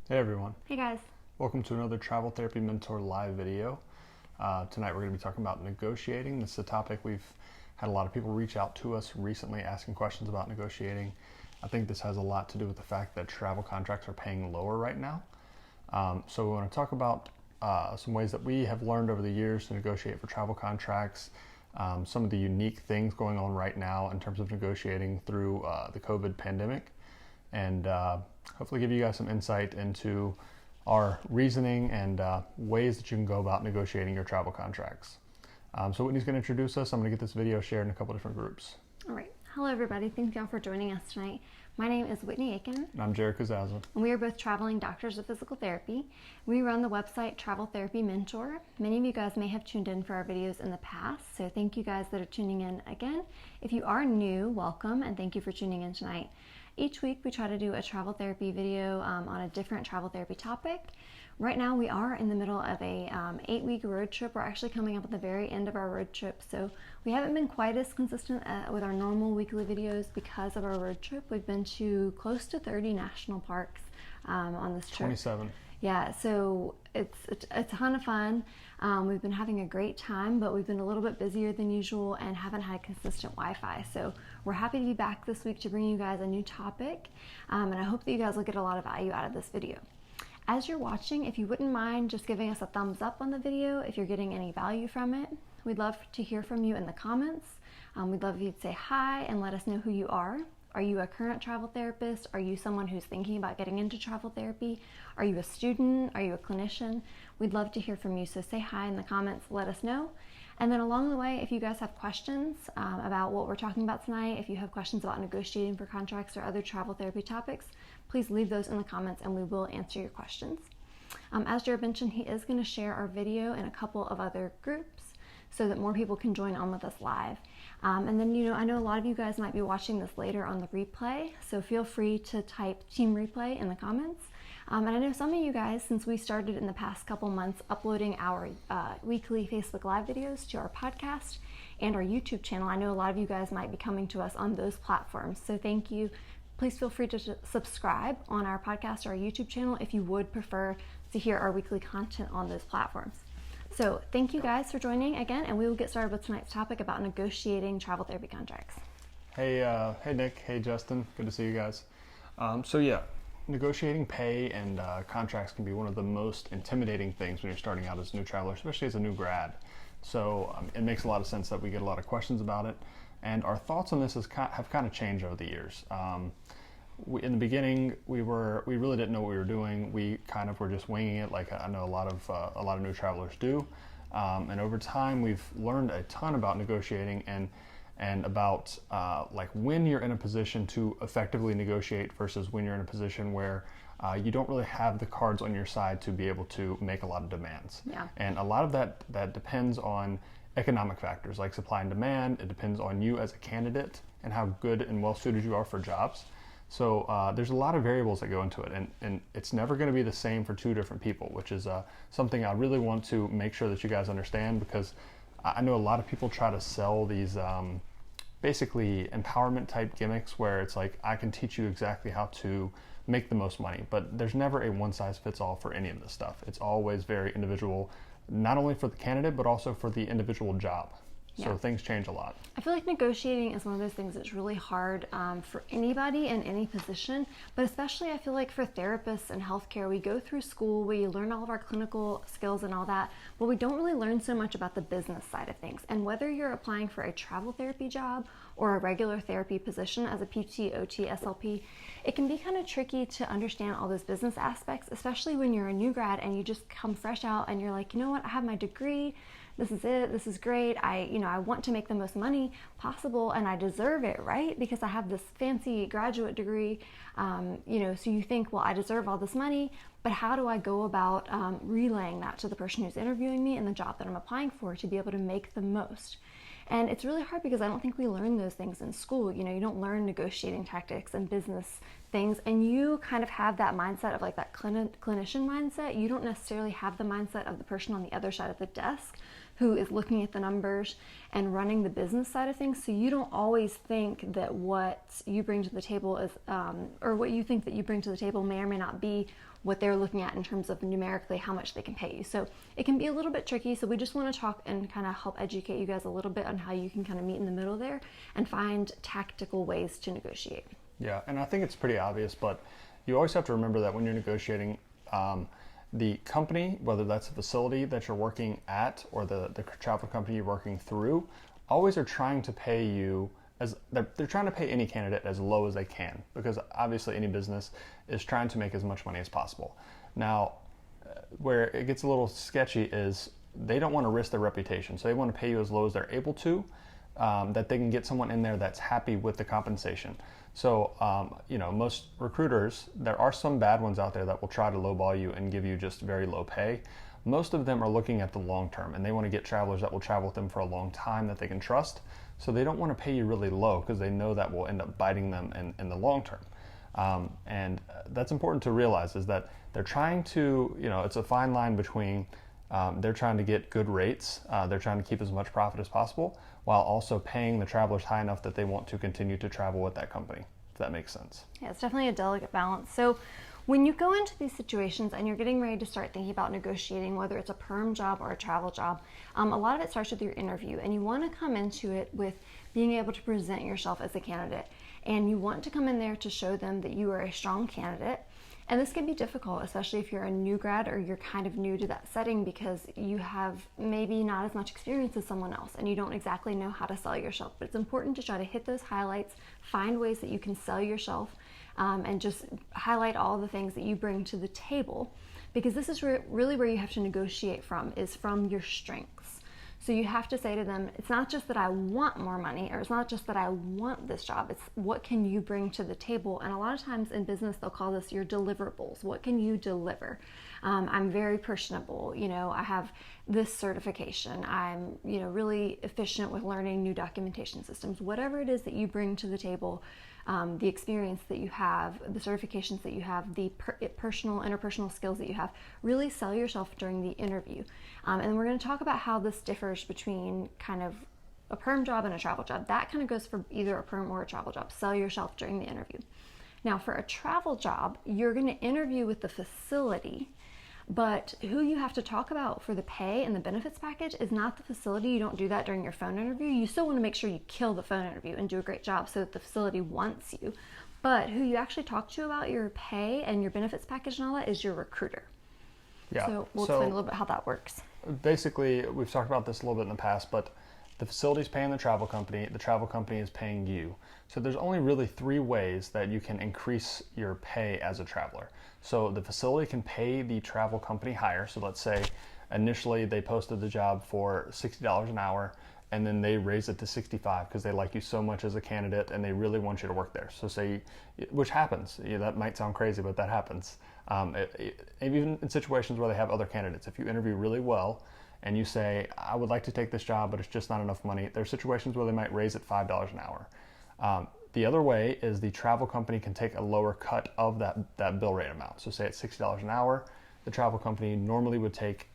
Hey everyone, Hey guys. welcome to another Travel Therapy Mentor live video. Tonight we're going to be talking about negotiating. This is a topic we've had a lot of people reach out to us recently asking questions about negotiating. I think this has a lot to do with the fact that travel contracts are paying lower right now. So we want to talk about some ways that we have learned over the years to negotiate for travel contracts, some of the unique things going on right now in terms of negotiating through the COVID pandemic, and hopefully give you guys some insight into our reasoning and ways that you can go about negotiating your travel contracts. So Whitney's going to introduce us. I'm going to get this video shared in a couple different groups. All right. Hello everybody. Thank y'all for joining us tonight. My name is Whitney Aiken. And I'm Jared Kazaza. And we are both traveling doctors of physical therapy. We run the website Travel Therapy Mentor. Many of you guys may have tuned in for our videos in the past, so thank you guys that are tuning in again. If you are new, welcome, and thank you for tuning in tonight. Each week we try to do a travel therapy video on a different travel therapy topic. Right now we are in the middle of a 8-week road trip. We're actually coming up at the very end of our road trip, so we haven't been quite as consistent with our normal weekly videos because of our road trip. We've been to close to 30 national parks on this trip. 27. Yeah, so it's a ton of fun. We've been having a great time, but we've been a little bit busier than usual and haven't had consistent Wi-Fi. So we're happy to be back this week to bring you guys a new topic, and I hope that you guys will get a lot of value out of this video. As you're watching, if you wouldn't mind just giving us a thumbs up on the video if you're getting any value from it. We'd love to hear from you in the comments. We'd love if you'd say hi and let us know who you are. Are you a current travel therapist? Are you someone who's thinking about getting into travel therapy? Are you a student? Are you a clinician? We'd love to hear from you, so say hi in the comments, let us know. And then along the way, if you guys have questions about what we're talking about tonight, if you have questions about negotiating for contracts or other travel therapy topics, please leave those in the comments and we will answer your questions. As Jared mentioned, he is going to share our video in a couple of other groups so that more people can join on with us live. And then, I know a lot of you guys might be watching this later on the replay, so feel free to type Team Replay in the comments. And I know some of you guys, since we started in the past couple months uploading our weekly Facebook Live videos to our podcast and our YouTube channel, I know a lot of you guys might be coming to us on those platforms, so thank you. Please feel free to subscribe on our podcast or our YouTube channel if you would prefer to hear our weekly content on those platforms. So thank you guys for joining again, and we will get started with tonight's topic about negotiating travel therapy contracts. Hey Nick, hey Justin, good to see you guys. Negotiating pay and contracts can be one of the most intimidating things when you're starting out as a new traveler, especially as a new grad. So it makes a lot of sense that we get a lot of questions about it, and our thoughts on this have kind of changed over the years. In the beginning, we really didn't know what we were doing. We kind of were just winging it, like I know a lot of new travelers do. And over time, we've learned a ton about negotiating and about like when you're in a position to effectively negotiate versus when you're in a position where you don't really have the cards on your side to be able to make a lot of demands. Yeah. And a lot of that depends on economic factors like supply and demand. It depends on you as a candidate and how good and well suited you are for jobs. So there's a lot of variables that go into it, and it's never going to be the same for two different people, which is something I really want to make sure that you guys understand, because I know a lot of people try to sell these basically empowerment type gimmicks where it's like, I can teach you exactly how to make the most money, but there's never a one size fits all for any of this stuff. It's always very individual, not only for the candidate, but also for the individual job. So things change a lot. I feel like negotiating is one of those things that's really hard for anybody in any position, but especially I feel like for therapists and healthcare, we go through school, we learn all of our clinical skills and all that, but we don't really learn so much about the business side of things. And whether you're applying for a travel therapy job or a regular therapy position as a PT, OT, SLP, it can be kind of tricky to understand all those business aspects, especially when you're a new grad and you just come fresh out and you're like, you know what, I have my degree, this is it, this is great, I want to make the most money possible and I deserve it, right? Because I have this fancy graduate degree, so you think, well, I deserve all this money, but how do I go about relaying that to the person who's interviewing me and the job that I'm applying for to be able to make the most? And it's really hard because I don't think we learn those things in school. You don't learn negotiating tactics and business things, and you kind of have that mindset of like that clinician mindset. You don't necessarily have the mindset of the person on the other side of the desk who is looking at the numbers and running the business side of things. So you don't always think that what you bring to the table is, or what you think that you bring to the table may or may not be what they're looking at in terms of numerically how much they can pay you. So it can be a little bit tricky. So we just want to talk and kind of help educate you guys a little bit on how you can kind of meet in the middle there and find tactical ways to negotiate. Yeah, and I think it's pretty obvious, but you always have to remember that when you're negotiating, the company, whether that's a facility that you're working at or the travel company you're working through, always are trying to pay you as they're trying to pay any candidate as low as they can, because obviously any business is trying to make as much money as possible. Now, where it gets a little sketchy is they don't want to risk their reputation, so they want to pay you as low as they're able to, that they can get someone in there that's happy with the compensation. So, most recruiters, there are some bad ones out there that will try to lowball you and give you just very low pay. Most of them are looking at the long term, and they want to get travelers that will travel with them for a long time that they can trust. So they don't want to pay you really low because they know that will end up biting them in the long term. And that's important to realize, is that they're trying to, it's a fine line between they're trying to get good rates, they're trying to keep as much profit as possible, while also paying the travelers high enough that they want to continue to travel with that company, if that makes sense. Yeah, it's definitely a delicate balance. So when you go into these situations and you're getting ready to start thinking about negotiating, whether it's a perm job or a travel job, a lot of it starts with your interview, and you want to come into it with being able to present yourself as a candidate. And you want to come in there to show them that you are a strong candidate. And this can be difficult, especially if you're a new grad or you're kind of new to that setting, because you have maybe not as much experience as someone else and you don't exactly know how to sell yourself. But it's important to try to hit those highlights, find ways that you can sell yourself, and just highlight all the things that you bring to the table, because this is really where you have to negotiate from, is from your strengths. So you have to say to them, it's not just that I want more money, or it's not just that I want this job, it's what can you bring to the table. And a lot of times in business, they'll call this your deliverables. What can you deliver? I'm very personable, I have this certification, I'm really efficient with learning new documentation systems. Whatever it is that you bring to the table, the experience that you have, the certifications that you have, the interpersonal skills that you have, really sell yourself during the interview. And we're going to talk about how this differs between kind of a perm job and a travel job. That kind of goes for either a perm or a travel job. Sell yourself during the interview. Now, for a travel job, you're going to interview with the facility, but who you have to talk about for the pay and the benefits package is not the facility. You don't do that during your phone interview. You still want to make sure you kill the phone interview and do a great job so that the facility wants you. But who you actually talk to about your pay and your benefits package and all that is your recruiter. Yeah. So we'll explain a little bit how that works. Basically, we've talked about this a little bit in the past, but the facility's paying the travel company is paying you. So there's only really 3 ways that you can increase your pay as a traveler. So the facility can pay the travel company higher. So let's say initially they posted the job for $60 an hour, and then they raise it to $65 because they like you so much as a candidate and they really want you to work there. So which happens, that might sound crazy, but that happens. Even in situations where they have other candidates, if you interview really well and you say, I would like to take this job, but it's just not enough money, there are situations where they might raise it $5 an hour. The other way is the travel company can take a lower cut of that bill rate amount. So say it's $60 an hour, the travel company normally would take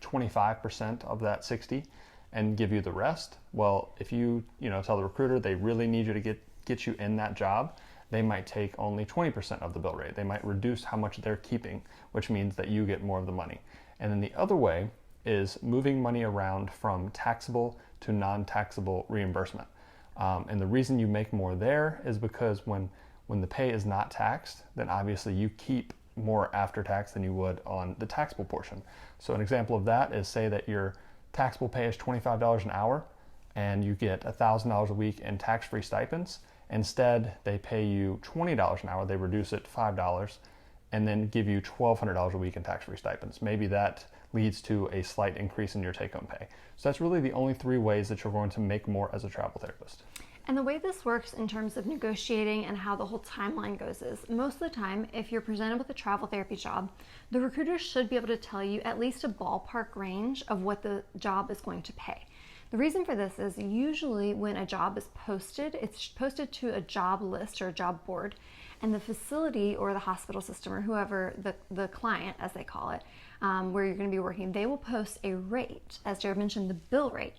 25% of that 60 and give you the rest. Well, if you tell the recruiter they really need you to get you in that job, they might take only 20% of the bill rate. They might reduce how much they're keeping, which means that you get more of the money. And then the other way is moving money around from taxable to non-taxable reimbursement. And the reason you make more there is because when the pay is not taxed, then obviously you keep more after tax than you would on the taxable portion. So an example of that is, say that your taxable pay is $25 an hour and you get $1,000 a week in tax-free stipends. Instead, they pay you $20 an hour, they reduce it to $5, and then give you $1,200 a week in tax-free stipends. Maybe that leads to a slight increase in your take-home pay. So that's really the only 3 ways that you're going to make more as a travel therapist. And the way this works in terms of negotiating and how the whole timeline goes is, most of the time, if you're presented with a travel therapy job, the recruiter should be able to tell you at least a ballpark range of what the job is going to pay. The reason for this is usually when a job is posted, it's posted to a job list or a job board, and the facility or the hospital system or whoever, the client as they call it, where you're going to be working, they will post a rate, as Jared mentioned, the bill rate.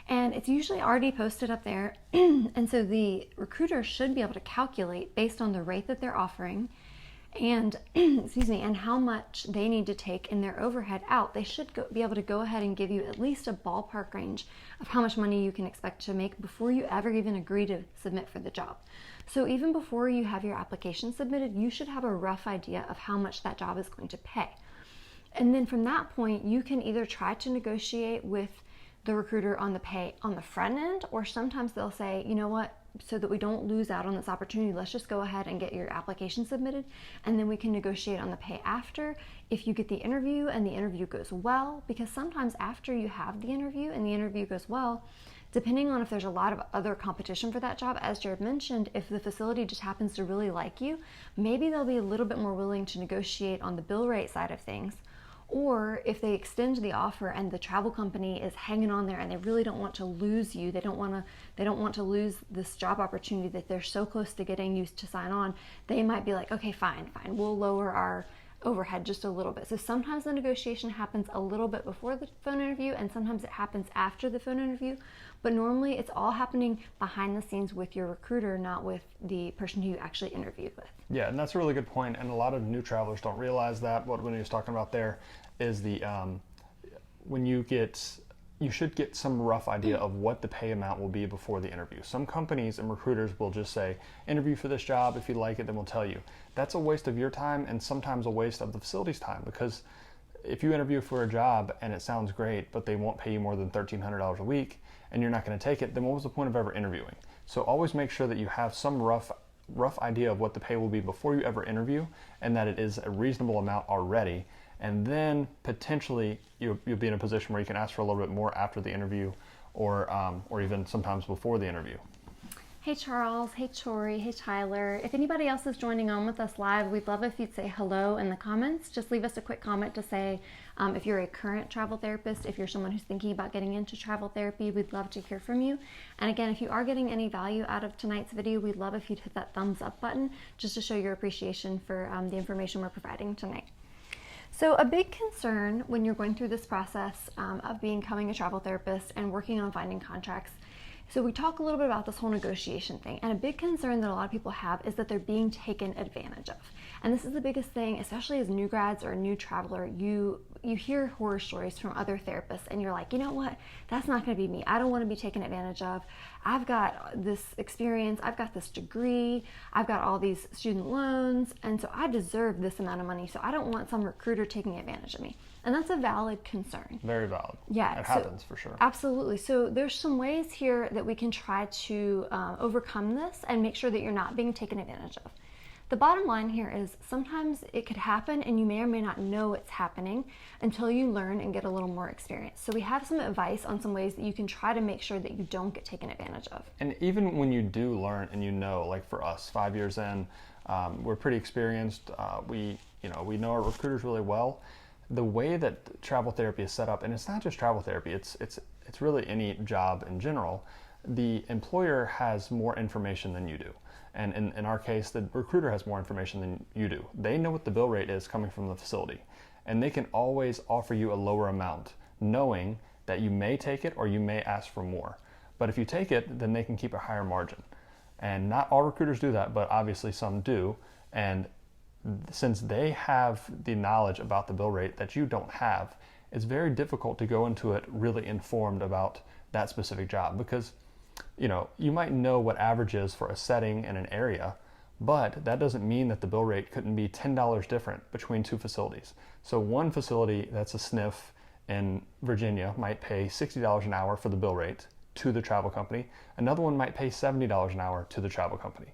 And it's usually already posted up there. And so the recruiter should be able to calculate based on the rate that they're offering and excuse me, and how much they need to take in their overhead out, they should be able to go ahead and give you at least a ballpark range of how much money you can expect to make before you ever even agree to submit for the job. So even before you have your application submitted, you should have a rough idea of how much that job is going to pay. And then from that point, you can either try to negotiate with the recruiter on the pay on the front end, or sometimes they'll say, you know what, so that we don't lose out on this opportunity, let's just go ahead and get your application submitted, and then we can negotiate on the pay after if you get the interview and the interview goes well. Because sometimes after you have the interview and the interview goes well, depending on if there's a lot of other competition for that job, as Jared mentioned, if the facility just happens to really like you, maybe they'll be a little bit more willing to negotiate on the bill rate side of things. Or if they extend the offer and the travel company is hanging on there and they really don't want to lose you, they don't want to lose this job opportunity that they're so close to getting you to sign on, they might be like, okay, fine, we'll lower our overhead just a little bit. So sometimes the negotiation happens a little bit before the phone interview, and sometimes it happens after the phone interview, but normally it's all happening behind the scenes with your recruiter, not with the person who you actually interviewed with. Yeah, and that's a really good point, and a lot of new travelers don't realize that. What Winnie was talking about there is the when you should get some rough idea of what the pay amount will be before the interview. Some companies and recruiters will just say, interview for this job, if you like it, then we'll tell you. That's a waste of your time and sometimes a waste of the facility's time, because if you interview for a job and it sounds great, but they won't pay you more than $1,300 a week and you're not going to take it, then what was the point of ever interviewing? So always make sure that you have some rough idea of what the pay will be before you ever interview, and that it is a reasonable amount already. And then potentially you'll be in a position where you can ask for a little bit more after the interview, or even sometimes before the interview. Hey Charles, hey Tori, hey Tyler. If anybody else is joining on with us live, we'd love if you'd say hello in the comments. Just leave us a quick comment to say if you're a current travel therapist, if you're someone who's thinking about getting into travel therapy, we'd love to hear from you. And again, if you are getting any value out of tonight's video, we'd love if you'd hit that thumbs up button just to show your appreciation for the information we're providing tonight. So a big concern when you're going through this process of becoming a travel therapist and working on finding contracts, so we talk a little bit about this whole negotiation thing, and a big concern that a lot of people have is that they're being taken advantage of. And this is the biggest thing, especially as new grads or a new traveler. You hear horror stories from other therapists and you're like, you know what, that's not going to be me. I don't want to be taken advantage of. I've got this experience, I've got this degree, I've got all these student loans, and so I deserve this amount of money, so I don't want some recruiter taking advantage of me. And that's a valid concern. Very valid. Yeah. It happens for sure. Absolutely. So there's some ways here that we can try to overcome this and make sure that you're not being taken advantage of. The bottom line here is sometimes it could happen and you may or may not know it's happening until you learn and get a little more experience. So we have some advice on some ways that you can try to make sure that you don't get taken advantage of. And even when you do learn and you know, like for us, 5 years in, we're pretty experienced. We know our recruiters really well. The way that travel therapy is set up, and it's not just travel therapy, it's really any job in general, the employer has more information than you do. And in our case, the recruiter has more information than you do. They know what the bill rate is coming from the facility, and they can always offer you a lower amount, knowing that you may take it or you may ask for more. But if you take it, then they can keep a higher margin. And not all recruiters do that, but obviously some do. And since they have the knowledge about the bill rate that you don't have, it's very difficult to go into it really informed about that specific job, because you might know what average is for a setting in an area, but that doesn't mean that the bill rate couldn't be $10 different between two facilities. So one facility that's a SNF in Virginia might pay $60 an hour for the bill rate to the travel company. Another one might pay $70 an hour to the travel company.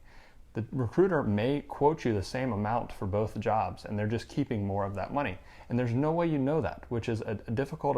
The recruiter may quote you the same amount for both jobs, and they're just keeping more of that money. And there's no way you know that, which is a difficult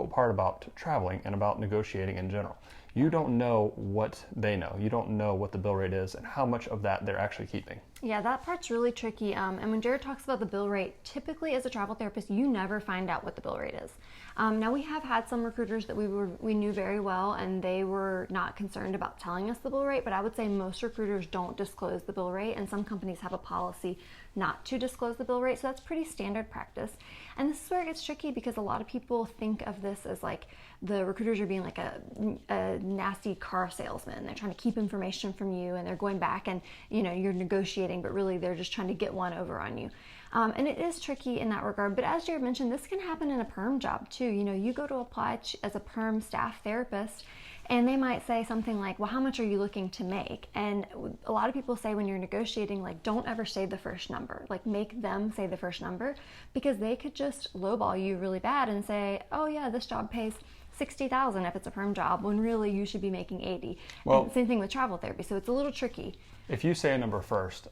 part about traveling and about negotiating in general. You don't know what they know. You don't know what the bill rate is and how much of that they're actually keeping. Yeah, that part's really tricky. And when Jared talks about the bill rate, typically as a travel therapist, you never find out what the bill rate is. Now we have had some recruiters that we knew very well, and they were not concerned about telling us the bill rate, but I would say most recruiters don't disclose the bill rate, and some companies have a policy not to disclose the bill rate. So that's pretty standard practice. And this is where it gets tricky, because a lot of people think of this as like the recruiters are being like a nasty car salesman. They're trying to keep information from you, and they're going back and, you're negotiating, but really they're just trying to get one over on you. And it is tricky in that regard. But as Jared mentioned, this can happen in a perm job too. You go to apply as a perm staff therapist, and they might say something like, well, how much are you looking to make? And a lot of people say when you're negotiating, like, don't ever say the first number. Like, make them say the first number, because they could just lowball you really bad and say, oh yeah, this job pays $60,000 if it's a perm job, when really you should be making $80,000. Well, and same thing with travel therapy. So it's a little tricky. If you say a number first,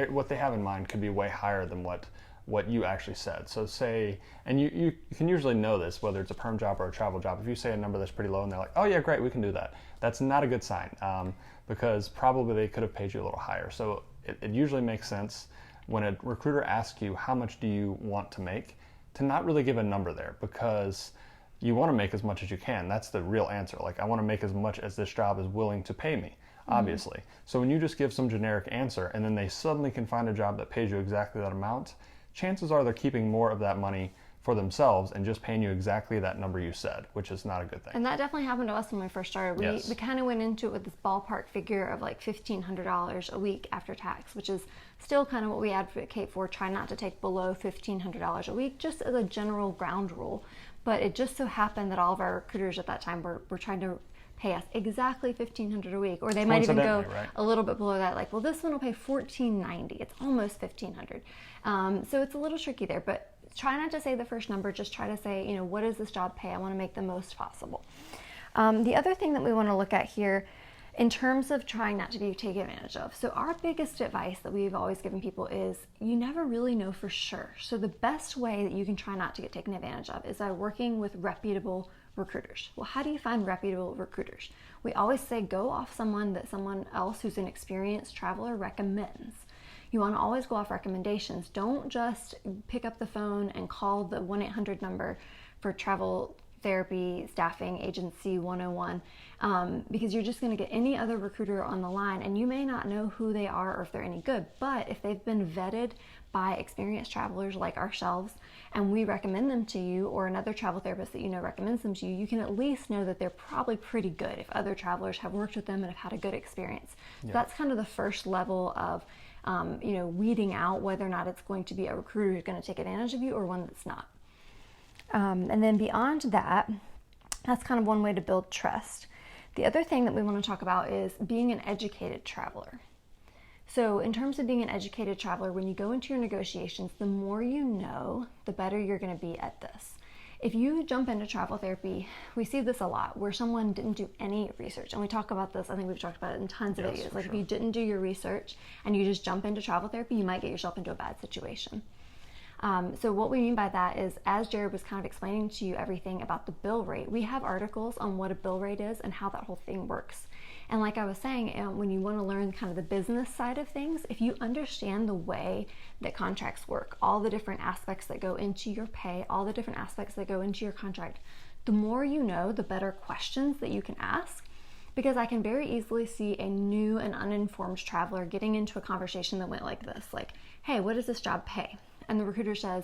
what they have in mind could be way higher than what you actually said. So say, and you can usually know this, whether it's a perm job or a travel job. If you say a number that's pretty low and they're like, oh yeah, great, we can do that, that's not a good sign, because probably they could have paid you a little higher. So it usually makes sense when a recruiter asks you, how much do you want to make, to not really give a number there, because you want to make as much as you can. That's the real answer. Like, I want to make as much as this job is willing to pay me, obviously. Mm-hmm. So when you just give some generic answer and then they suddenly can find a job that pays you exactly that amount, chances are they're keeping more of that money for themselves and just paying you exactly that number you said, which is not a good thing. And that definitely happened to us when we first started. We kind of went into it with this ballpark figure of like $1,500 a week after tax, which is still kind of what we advocate for. Try not to take below $1,500 a week, just as a general ground rule. But it just so happened that all of our recruiters at that time were trying to pay us exactly $1,500 a week, or they might even go a little bit below that, like, well, this one will pay $1,490. It's almost $1,500. So it's a little tricky there, but try not to say the first number. Just try to say, what does this job pay? I want to make the most possible. The other thing that we want to look at here, in terms of trying not to be taken advantage of. So our biggest advice that we've always given people is, you never really know for sure. So the best way that you can try not to get taken advantage of is by working with reputable recruiters. Well, how do you find reputable recruiters? We always say, go off someone that someone else who's an experienced traveler recommends. You want to always go off recommendations. Don't just pick up the phone and call the 1-800 number for travel therapy staffing agency 101, because you're just going to get any other recruiter on the line, and you may not know who they are or if they're any good. But if they've been vetted by experienced travelers like ourselves, and we recommend them to you, or another travel therapist that recommends them to you, you can at least know that they're probably pretty good if other travelers have worked with them and have had a good experience. So that's kind of the first level of weeding out whether or not it's going to be a recruiter who's going to take advantage of you or one that's not. And then beyond that, that's kind of one way to build trust. The other thing that we want to talk about is being an educated traveler. So in terms of being an educated traveler, when you go into your negotiations, the more you know, the better you're going to be at this. If you jump into travel therapy, we see this a lot, where someone didn't do any research. And we talk about this, I think we've talked about it in tons of videos. Like, if you didn't do your research and you just jump into travel therapy, you might get yourself into a bad situation. So what we mean by that is, as Jared was kind of explaining to you everything about the bill rate, we have articles on what a bill rate is and how that whole thing works. And like I was saying, when you want to learn kind of the business side of things, if you understand the way that contracts work, all the different aspects that go into your pay, all the different aspects that go into your contract, the more you know, the better questions that you can ask. Because I can very easily see a new and uninformed traveler getting into a conversation that went like this, like, hey, what does this job pay? And the recruiter says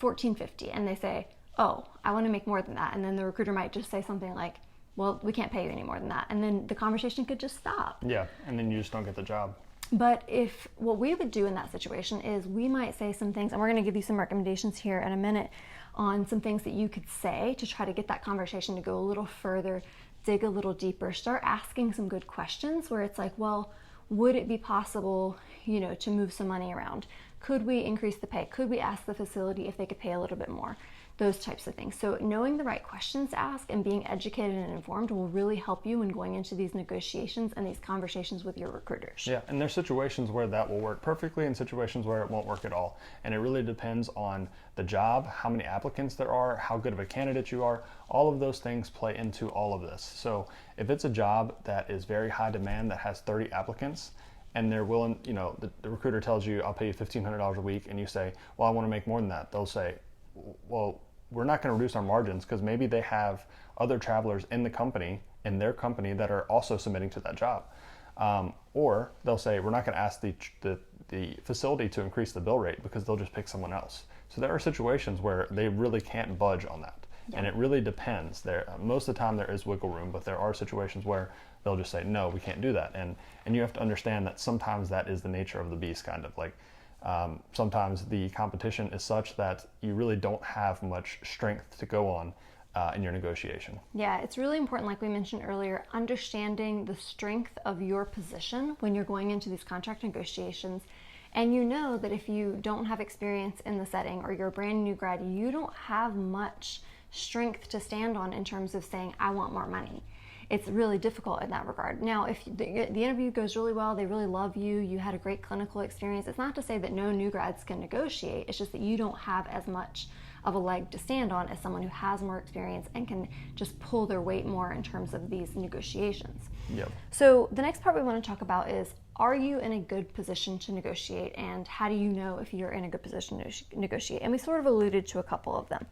$14.50, and they say, oh, I want to make more than that. And then the recruiter might just say something like, well, we can't pay you any more than that. And then the conversation could just stop. Yeah, and then you just don't get the job. But if what we would do in that situation is, we might say some things, and we're going to give you some recommendations here in a minute on some things that you could say to try to get that conversation to go a little further, dig a little deeper, start asking some good questions where it's like, well, would it be possible, to move some money around? Could we increase the pay? Could we ask the facility if they could pay a little bit more? Those types of things. So knowing the right questions to ask and being educated and informed will really help you when going into these negotiations and these conversations with your recruiters. Yeah, and there's situations where that will work perfectly and situations where it won't work at all. And it really depends on the job, how many applicants there are, how good of a candidate you are. All of those things play into all of this. So if it's a job that is very high demand, that has 30 applicants, and they're willing, the recruiter tells you, I'll pay you $1,500 a week, and you say, well, I want to make more than that. They'll say, well, we're not going to reduce our margins, because maybe they have other travelers in their company that are also submitting to that job. Or they'll say, we're not going to ask the the facility to increase the bill rate because they'll just pick someone else. So there are situations where they really can't budge on that. Yeah. And it really depends. Most of the time there is wiggle room, but there are situations where they'll just say, no, we can't do that. And you have to understand that sometimes that is the nature of the beast, kind of like sometimes the competition is such that you really don't have much strength to go on in your negotiation. Yeah, it's really important, like we mentioned earlier, understanding the strength of your position when you're going into these contract negotiations. And you know that if you don't have experience in the setting or you're a brand new grad, you don't have much strength to stand on in terms of saying, I want more money. It's really difficult in that regard. Now, if the interview goes really well, they really love you, you had a great clinical experience, it's not to say that no new grads can negotiate, it's just that you don't have as much of a leg to stand on as someone who has more experience and can just pull their weight more in terms of these negotiations. Yep. So the next part we want to talk about is, are you in a good position to negotiate, and how do you know if you're in a good position to negotiate? And we sort of alluded to a couple of them.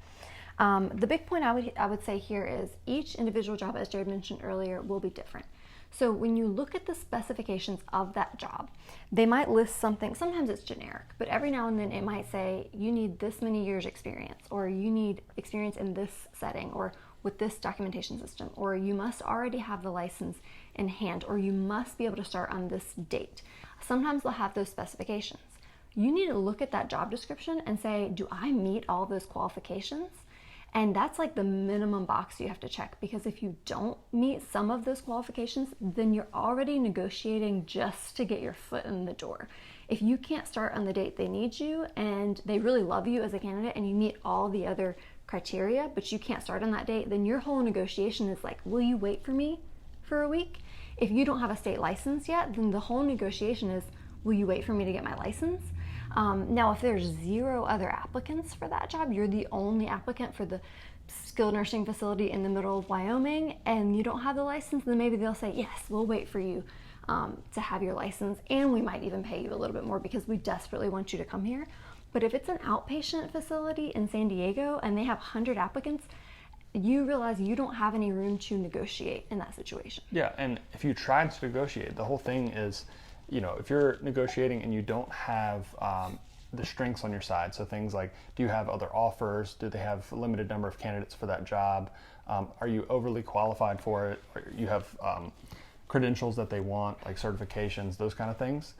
The big point I would say here is each individual job, as Jared mentioned earlier, will be different. So when you look at the specifications of that job, they might list something, sometimes it's generic, but every now and then it might say you need this many years experience, or you need experience in this setting, or with this documentation system, or you must already have the license in hand, or you must be able to start on this date. Sometimes they'll have those specifications. You need to look at that job description and say, do I meet all those qualifications? And that's like the minimum box you have to check, because if you don't meet some of those qualifications, then you're already negotiating just to get your foot in the door. If you can't start on the date they need you and they really love you as a candidate and you meet all the other criteria, but you can't start on that date, then your whole negotiation is like, will you wait for me for a week? If you don't have a state license yet, then the whole negotiation is, will you wait for me to get my license? Now, if there's 0 other applicants for that job, you're the only applicant for the skilled nursing facility in the middle of Wyoming, and you don't have the license, then maybe they'll say, yes, we'll wait for you to have your license, and we might even pay you a little bit more because we desperately want you to come here. But if it's an outpatient facility in San Diego and they have 100 applicants, you realize you don't have any room to negotiate in that situation. Yeah, and if you tried to negotiate, the whole thing is, if you're negotiating and you don't have the strengths on your side, so things like, do you have other offers? Do they have a limited number of candidates for that job? Are you overly qualified for it? Or you have credentials that they want, like certifications, those kind of things.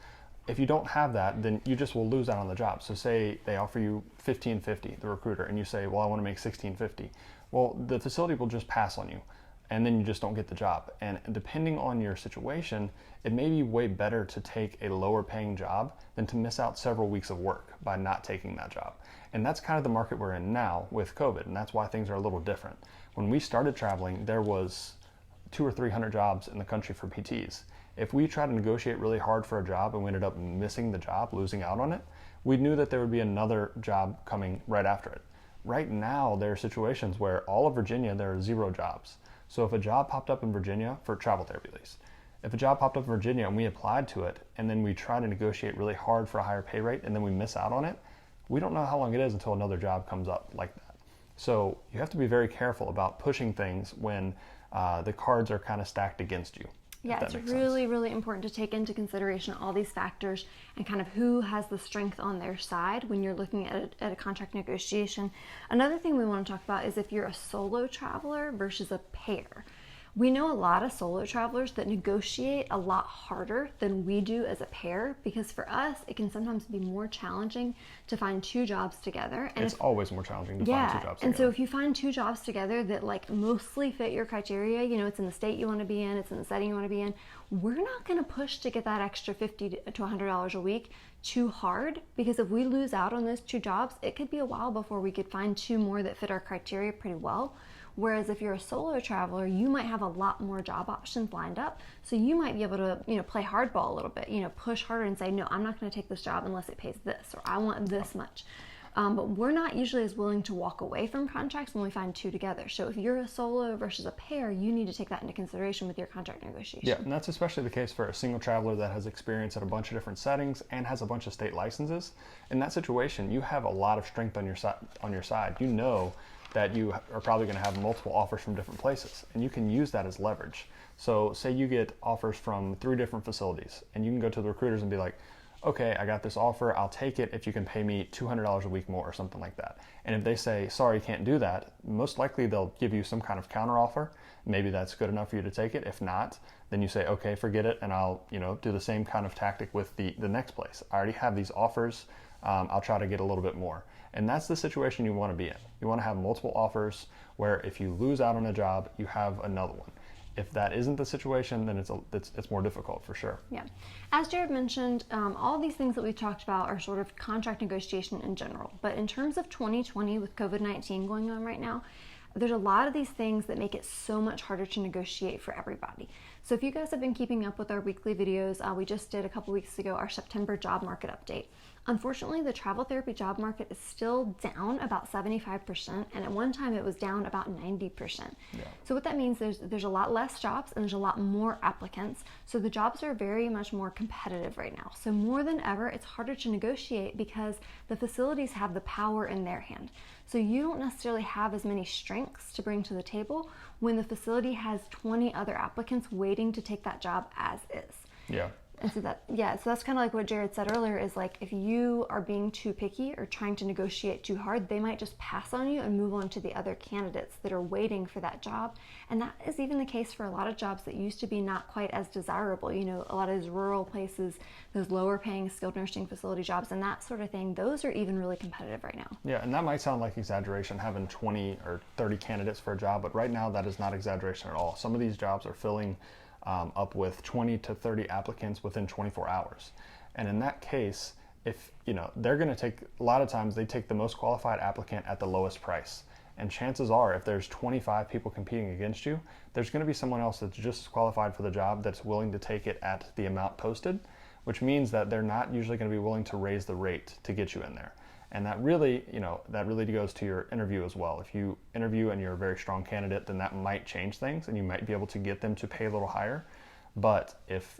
If you don't have that, then you just will lose out on the job. So say they offer you $15.50, the recruiter, and you say, well, I want to make $16.50. Well, the facility will just pass on you, and then you just don't get the job. And depending on your situation, it may be way better to take a lower paying job than to miss out several weeks of work by not taking that job. And that's kind of the market we're in now with COVID, and that's why things are a little different. When we started traveling, there was 200 or 300 jobs in the country for PTs. If we tried to negotiate really hard for a job and we ended up missing the job, losing out on it, we knew that there would be another job coming right after it. Right now, there are situations where all of Virginia, there are 0 jobs. So if a job popped up in Virginia, for travel therapy at least, if a job popped up in Virginia and we applied to it and then we try to negotiate really hard for a higher pay rate and then we miss out on it, we don't know how long it is until another job comes up like that. So you have to be very careful about pushing things when the cards are kind of stacked against you. Yeah, it's really, really important to take into consideration all these factors and kind of who has the strength on their side when you're looking at a contract negotiation. Another thing we want to talk about is if you're a solo traveler versus a pair. We know a lot of solo travelers that negotiate a lot harder than we do as a pair, because for us, it can sometimes be more challenging to find 2 jobs together. And it's always more challenging to find 2 jobs together. And so if you find 2 jobs together that like mostly fit your criteria, it's in the state you want to be in, it's in the setting you want to be in, we're not going to push to get that extra $50 to $100 a week too hard, because if we lose out on those 2 jobs, it could be a while before we could find 2 more that fit our criteria pretty well. Whereas if you're a solo traveler, you might have a lot more job options lined up. So you might be able to, play hardball a little bit, push harder and say, no, I'm not going to take this job unless it pays this, or I want this much. But we're not usually as willing to walk away from contracts when we find 2 together. So if you're a solo versus a pair, you need to take that into consideration with your contract negotiation. Yeah, and that's especially the case for a single traveler that has experience at a bunch of different settings and has a bunch of state licenses. In that situation, you have a lot of strength on your side. You know that you are probably going to have multiple offers from different places, and you can use that as leverage. So say you get offers from 3 different facilities, and you can go to the recruiters and be like, okay, I got this offer, I'll take it if you can pay me $200 a week more or something like that. And if they say, sorry, can't do that, most likely they'll give you some kind of counteroffer. Maybe that's good enough for you to take it. If not, then you say, okay, forget it, and I'll do the same kind of tactic with the next place. I already have these offers. I'll try to get a little bit more. And that's the situation you want to be in. You want to have multiple offers where if you lose out on a job, you have another one. If that isn't the situation, then it's more difficult for sure. Yeah. As Jared mentioned, all these things that we've talked about are sort of contract negotiation in general. But in terms of 2020 with COVID-19 going on right now, there's a lot of these things that make it so much harder to negotiate for everybody. So if you guys have been keeping up with our weekly videos, we just did a couple weeks ago our September job market update. Unfortunately, the travel therapy job market is still down about 75%, and at one time it was down about 90%. Yeah. So what that means, there's a lot less jobs and there's a lot more applicants. So the jobs are very much more competitive right now. So more than ever, it's harder to negotiate because the facilities have the power in their hand. So you don't necessarily have as many strengths to bring to the table when the facility has 20 other applicants waiting to take that job as is. Yeah. And so that's kind of like what Jared said earlier, is like if you are being too picky or trying to negotiate too hard, they might just pass on you and move on to the other candidates that are waiting for that job. And that is even the case for a lot of jobs that used to be not quite as desirable. A lot of those rural places, those lower paying skilled nursing facility jobs and that sort of thing, those are even really competitive right now. Yeah, and that might sound like exaggeration, having 20 or 30 candidates for a job, but right now that is not exaggeration at all. Some of these jobs are filling up with 20 to 30 applicants within 24 hours. And in that case, if they're going to take, a lot of times they take the most qualified applicant at the lowest price. And chances are, if there's 25 people competing against you, there's going to be someone else that's just qualified for the job that's willing to take it at the amount posted, which means that they're not usually going to be willing to raise the rate to get you in there. And that really goes to your interview as well. If you interview and you're a very strong candidate, then that might change things and you might be able to get them to pay a little higher. But if,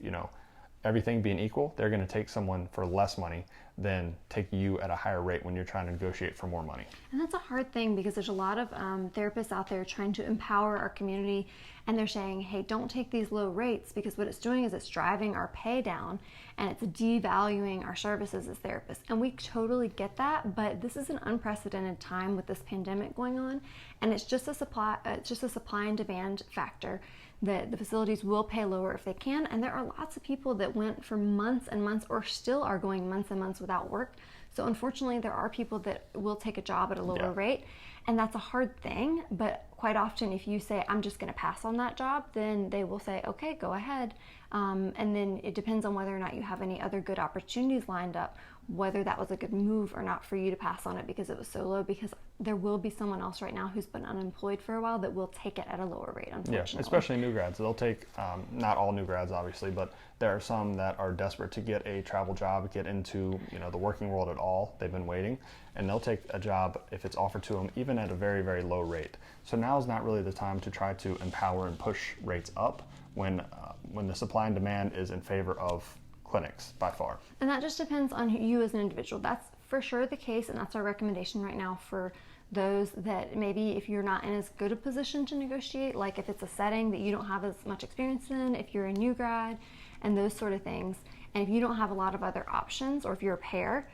everything being equal, they're going to take someone for less money than take you at a higher rate when you're trying to negotiate for more money. And that's a hard thing because there's a lot of therapists out there trying to empower our community, and they're saying, hey, don't take these low rates, because what it's doing is it's driving our pay down and it's devaluing our services as therapists. And we totally get that, but this is an unprecedented time with this pandemic going on, and it's just a supply and demand factor that the facilities will pay lower if they can. And there are lots of people that went for months and months or still are going months and months without work. So unfortunately, there are people that will take a job at a lower rate, and that's a hard thing. But quite often, if you say, I'm just going to pass on that job, then they will say, okay, go ahead. And then it depends on whether or not you have any other good opportunities lined up, whether that was a good move or not for you to pass on it because it was so low, because there will be someone else right now who's been unemployed for a while that will take it at a lower rate, unfortunately. Yeah, especially new grads. They'll take, not all new grads obviously, but there are some that are desperate to get a travel job, get into the working world at all. They've been waiting, and they'll take a job if it's offered to them, even at a very, very low rate. So now is not really the time to try to empower and push rates up when the supply and demand is in favor of clinics by far. And that just depends on you as an individual. That's for sure the case, and that's our recommendation right now for those that maybe if you're not in as good a position to negotiate, like if it's a setting that you don't have as much experience in, if you're a new grad and those sort of things, and if you don't have a lot of other options, or if you're a pair,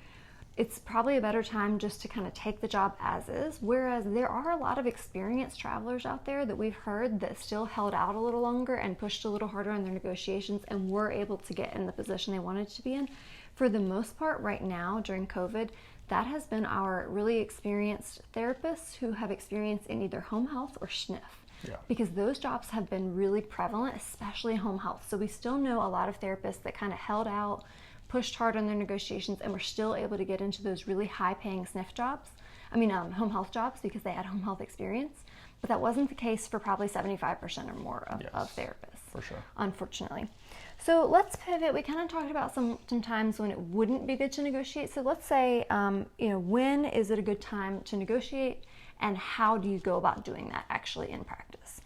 it's probably a better time just to kind of take the job as is. Whereas there are a lot of experienced travelers out there that we've heard that still held out a little longer and pushed a little harder in their negotiations and were able to get in the position they wanted to be in. For the most part right now during COVID, that has been our really experienced therapists who have experience in either home health or SNF. Yeah. Because those jobs have been really prevalent, especially home health. So we still know a lot of therapists that kind of held out, pushed hard on their negotiations, and were still able to get into those really high-paying SNF jobs. Home health jobs, because they had home health experience. But that wasn't the case for probably 75% or more of therapists. For sure. Unfortunately. So let's pivot. We kind of talked about some times when it wouldn't be good to negotiate. So let's say, when is it a good time to negotiate, and how do you go about doing that actually in practice?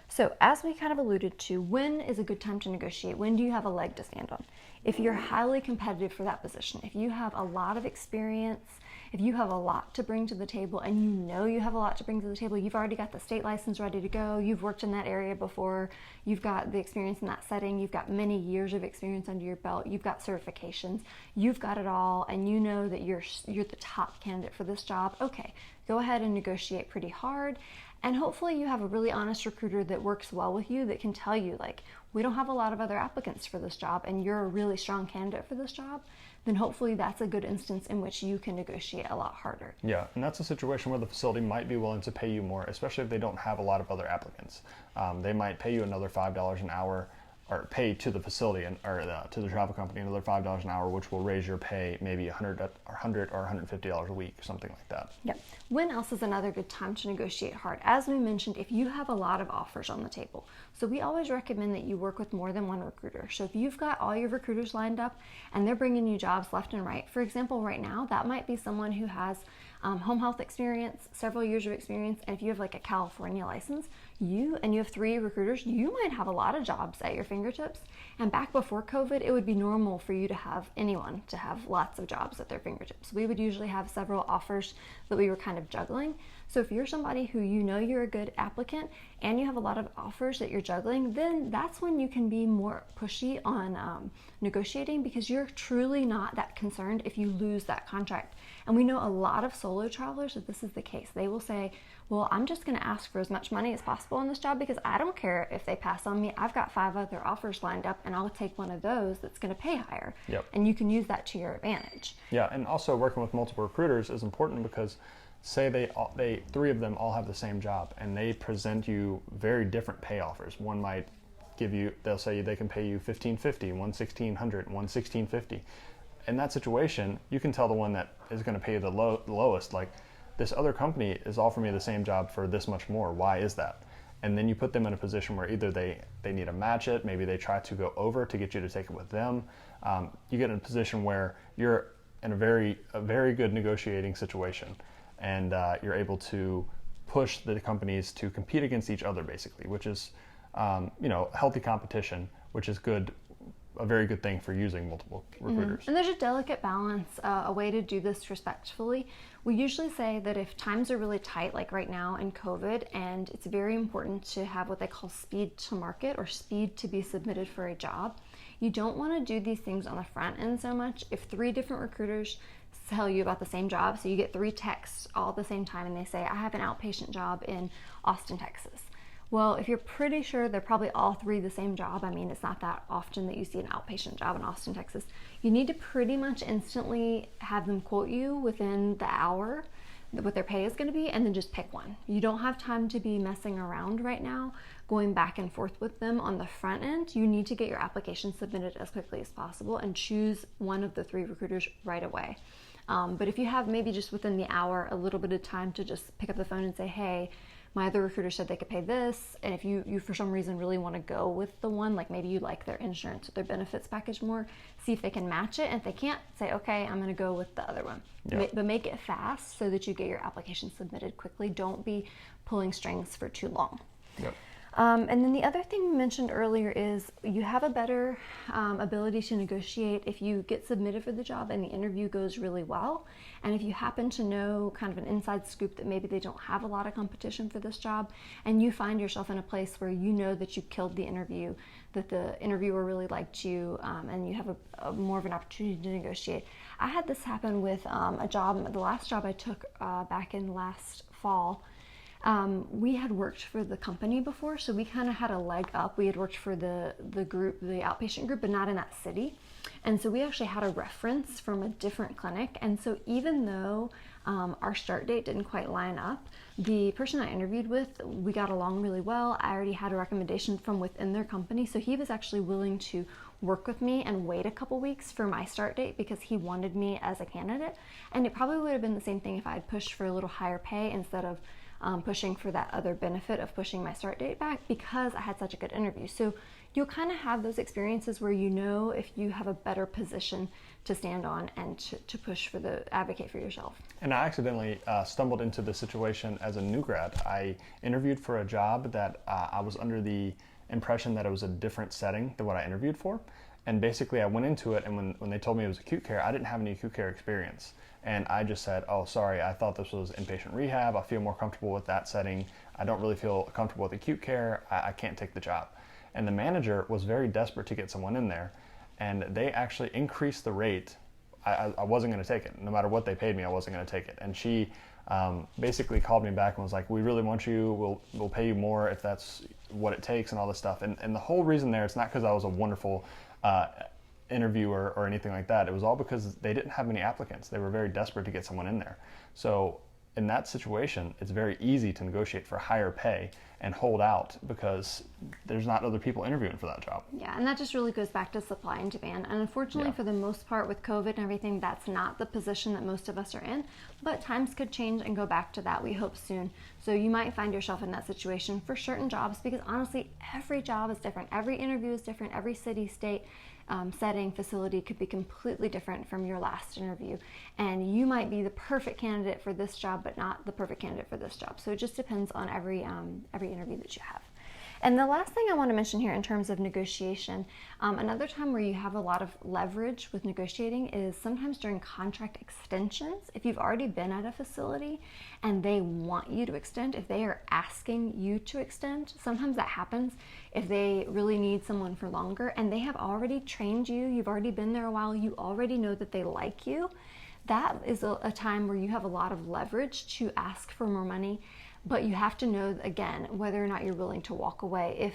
So as we kind of alluded to, when is a good time to negotiate? When do you have a leg to stand on? If you're highly competitive for that position, if you have a lot of experience If you have a lot to bring to the table and you know you have a lot to bring to the table, you've already got the state license ready to go, you've worked in that area before, you've got the experience in that setting, you've got many years of experience under your belt, you've got certifications, you've got it all, and you know that you're the top candidate for this job, okay, go ahead and negotiate pretty hard. And hopefully you have a really honest recruiter that works well with you, that can tell you, like, we don't have a lot of other applicants for this job and you're a really strong candidate for this job. Then hopefully that's a good instance in which you can negotiate a lot harder. Yeah, and that's a situation where the facility might be willing to pay you more, especially if they don't have a lot of other applicants. They might pay you another $5 an hour, or pay to the facility to the travel company another $5 an hour, which will raise your pay maybe $100 or $150 a week, something like that. Yep. When else is another good time to negotiate hard? As we mentioned, if you have a lot of offers on the table. So we always recommend that you work with more than one recruiter. So if you've got all your recruiters lined up and they're bringing you jobs left and right, for example, right now, that might be someone who has home health experience, several years of experience, and if you have like a California license, you have 3 recruiters, you might have a lot of jobs at your fingertips. And back before COVID, it would be normal for you to have anyone to have lots of jobs at their fingertips. We would usually have several offers that we were kind of juggling. So if you're somebody who you know you're a good applicant and you have a lot of offers that you're juggling, then that's when you can be more pushy on negotiating, because you're truly not that concerned if you lose that contract. And we know a lot of solo travelers that this is the case. They will say, well, I'm just going to ask for as much money as possible on this job because I don't care if they pass on me. I've got 5 other offers lined up and I'll take one of those that's going to pay higher. Yep. And you can use that to your advantage. Yeah, and also working with multiple recruiters is important because say they 3 of them all have the same job and they present you very different pay offers. One might they'll say they can pay you $1,550, one $1,600, one $1,650. In that situation, you can tell the one that is going to pay you the lowest, like, this other company is offering me the same job for this much more. Why is that? And then you put them in a position where either they need to match it, maybe they try to go over to get you to take it with them. You get in a position where you're in a very good negotiating situation, and you're able to push the companies to compete against each other, basically, which is healthy competition, which is good. A very good thing for using multiple recruiters. Mm-hmm. And there's a delicate balance, a way to do this respectfully. We usually say that if times are really tight, like right now in COVID, and it's very important to have what they call speed to market or speed to be submitted for a job, you don't want to do these things on the front end so much. If 3 different recruiters tell you about the same job, so you get 3 texts all at the same time and they say, I have an outpatient job in Austin, Texas. Well, if you're pretty sure they're probably all 3 the same job, I mean, it's not that often that you see an outpatient job in Austin, Texas, you need to pretty much instantly have them quote you within the hour what their pay is going to be, and then just pick one. You don't have time to be messing around right now, going back and forth with them on the front end. You need to get your application submitted as quickly as possible and choose one of the 3 recruiters right away. But if you have maybe just within the hour a little bit of time to just pick up the phone and say, hey, my other recruiter said they could pay this, and if you for some reason really want to go with the one, like maybe you like their insurance or their benefits package more, see if they can match it, and if they can't, say, okay, I'm going to go with the other one. Yeah. But make it fast so that you get your application submitted quickly. Don't be pulling strings for too long. Yep. And then the other thing we mentioned earlier is you have a better ability to negotiate if you get submitted for the job and the interview goes really well. And if you happen to know kind of an inside scoop that maybe they don't have a lot of competition for this job, and you find yourself in a place where you know that you killed the interview, that the interviewer really liked you, and you have a more of an opportunity to negotiate. I had this happen with a job, the last job I took back in last fall. We had worked for the company before, so we kind of had a leg up. We had worked for the group, the outpatient group, but not in that city. And so we actually had a reference from a different clinic. And so even though our start date didn't quite line up, the person I interviewed with, we got along really well. I already had a recommendation from within their company. So he was actually willing to work with me and wait a couple weeks for my start date because he wanted me as a candidate. And it probably would have been the same thing if I had pushed for a little higher pay instead of pushing for that other benefit of pushing my start date back, because I had such a good interview. So you'll kind of have those experiences where you know if you have a better position to stand on and to push for advocate for yourself. And I accidentally stumbled into this situation as a new grad. I interviewed for a job that I was under the impression that it was a different setting than what I interviewed for. And basically I went into it, and when they told me it was acute care, I didn't have any acute care experience. And I just said, oh, sorry, I thought this was inpatient rehab. I feel more comfortable with that setting. I don't really feel comfortable with acute care. I can't take the job. And the manager was very desperate to get someone in there, and they actually increased the rate. I wasn't going to take it. No matter what they paid me, I wasn't going to take it. And she basically called me back and was like, we really want you. We'll pay you more if that's what it takes and all this stuff. And the whole reason there, it's not because I was a wonderful interviewer or anything like that. It was all because they didn't have many applicants. They were very desperate to get someone in there. So in that situation, it's very easy to negotiate for higher pay and hold out because there's not other people interviewing for that job. Yeah, and that just really goes back to supply and demand. And unfortunately, for the most part with COVID and everything, that's not the position that most of us are in. But times could change and go back to that, we hope soon. So you might find yourself in that situation for certain jobs, because honestly, every job is different. Every interview is different. Every city, state, setting, facility could be completely different from your last interview. And you might be the perfect candidate for this job, but not the perfect candidate for this job. So it just depends on every interview that you have. And the last thing I want to mention here in terms of negotiation, another time where you have a lot of leverage with negotiating is sometimes during contract extensions. If you've already been at a facility and they want you to extend, if they are asking you to extend, sometimes that happens if they really need someone for longer and they have already trained you, you've already been there a while, you already know that they like you. That is a time where you have a lot of leverage to ask for more money. But you have to know, again, whether or not you're willing to walk away.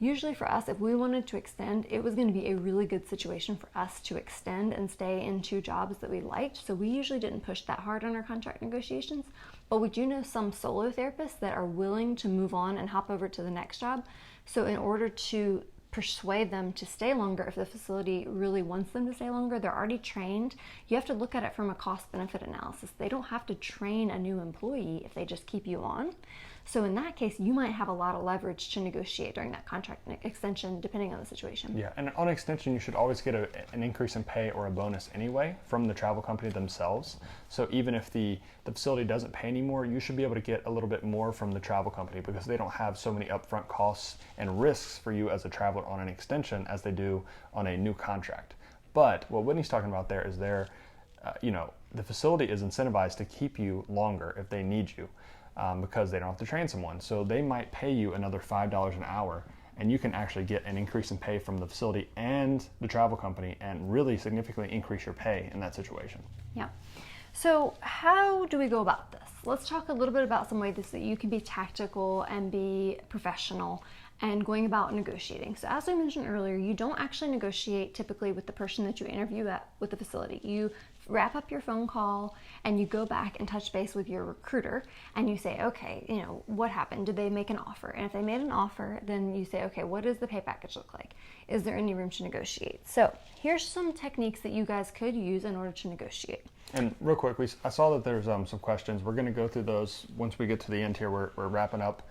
Usually for us, if we wanted to extend, it was going to be a really good situation for us to extend and stay in two jobs that we liked. So we usually didn't push that hard on our contract negotiations. But we do know some solo therapists that are willing to move on and hop over to the next job. So in order to persuade them to stay longer, if the facility really wants them to stay longer, they're already trained. You have to look at it from a cost-benefit analysis. They don't have to train a new employee if they just keep you on. So in that case, you might have a lot of leverage to negotiate during that contract extension, depending on the situation. Yeah, and on extension, you should always get an increase in pay or a bonus anyway from the travel company themselves. So even if the facility doesn't pay anymore, you should be able to get a little bit more from the travel company because they don't have so many upfront costs and risks for you as a traveler on an extension as they do on a new contract. But what Whitney's talking about there is the facility is incentivized to keep you longer if they need you. Because they don't have to train someone. So they might pay you another $5 an hour, and you can actually get an increase in pay from the facility and the travel company and really significantly increase your pay in that situation. Yeah. So how do we go about this? Let's talk a little bit about some ways that you can be tactical and be professional and going about negotiating. So as I mentioned earlier, you don't actually negotiate typically with the person that you interview with the facility. You wrap up your phone call and you go back and touch base with your recruiter and you say, okay, what happened? Did they make an offer? And if they made an offer, then you say, okay, what does the pay package look like? Is there any room to negotiate? So here's some techniques that you guys could use in order to negotiate. And real quick, I saw that there's some questions. We're going to go through those once we get to the end here. We're wrapping up.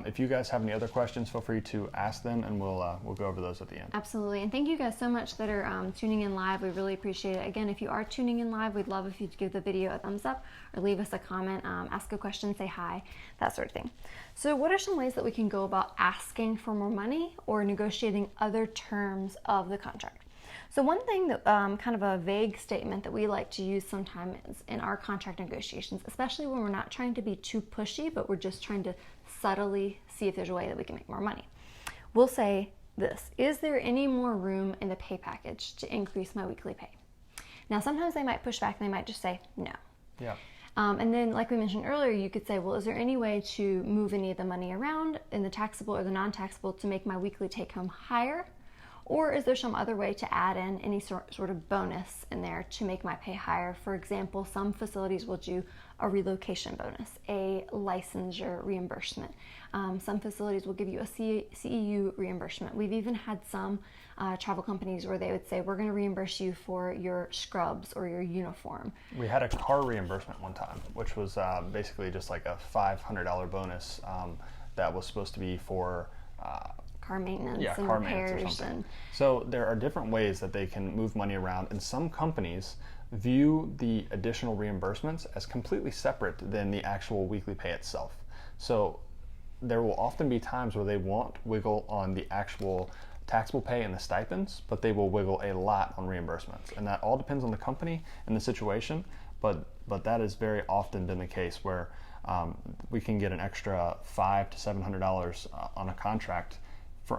If you guys have any other questions, feel free to ask them, and we'll go over those at the end. Absolutely, and thank you guys so much that are tuning in live. We really appreciate it. Again, if you are tuning in live, we'd love if you'd give the video a thumbs up or leave us a comment, ask a question, say hi, that sort of thing. So what are some ways that we can go about asking for more money or negotiating other terms of the contract? So one thing that kind of a vague statement that we like to use sometimes in our contract negotiations, especially when we're not trying to be too pushy, but we're just trying to subtly see if there's a way that we can make more money. We'll say this: is there any more room in the pay package to increase my weekly pay? Now, sometimes they might push back and they might just say no. Yeah. And then, like we mentioned earlier, you could say, well, is there any way to move any of the money around in the taxable or the non-taxable to make my weekly take home higher? Or is there some other way to add in any sort of bonus in there to make my pay higher? For example, some facilities will do a relocation bonus, a licensure reimbursement. Some facilities will give you a CEU reimbursement. We've even had some travel companies where they would say, we're going to reimburse you for your scrubs or your uniform. We had a car reimbursement one time, which was basically just like a $500 bonus that was supposed to be for car maintenance and car repairs. Maintenance or something. So there are different ways that they can move money around, and some companies view the additional reimbursements as completely separate than the actual weekly pay itself. So there will often be times where they want wiggle on the actual taxable pay and the stipends, but they will wiggle a lot on reimbursements. And that all depends on the company and the situation, but that has very often been the case where we can get an extra $500 to $700 on a contract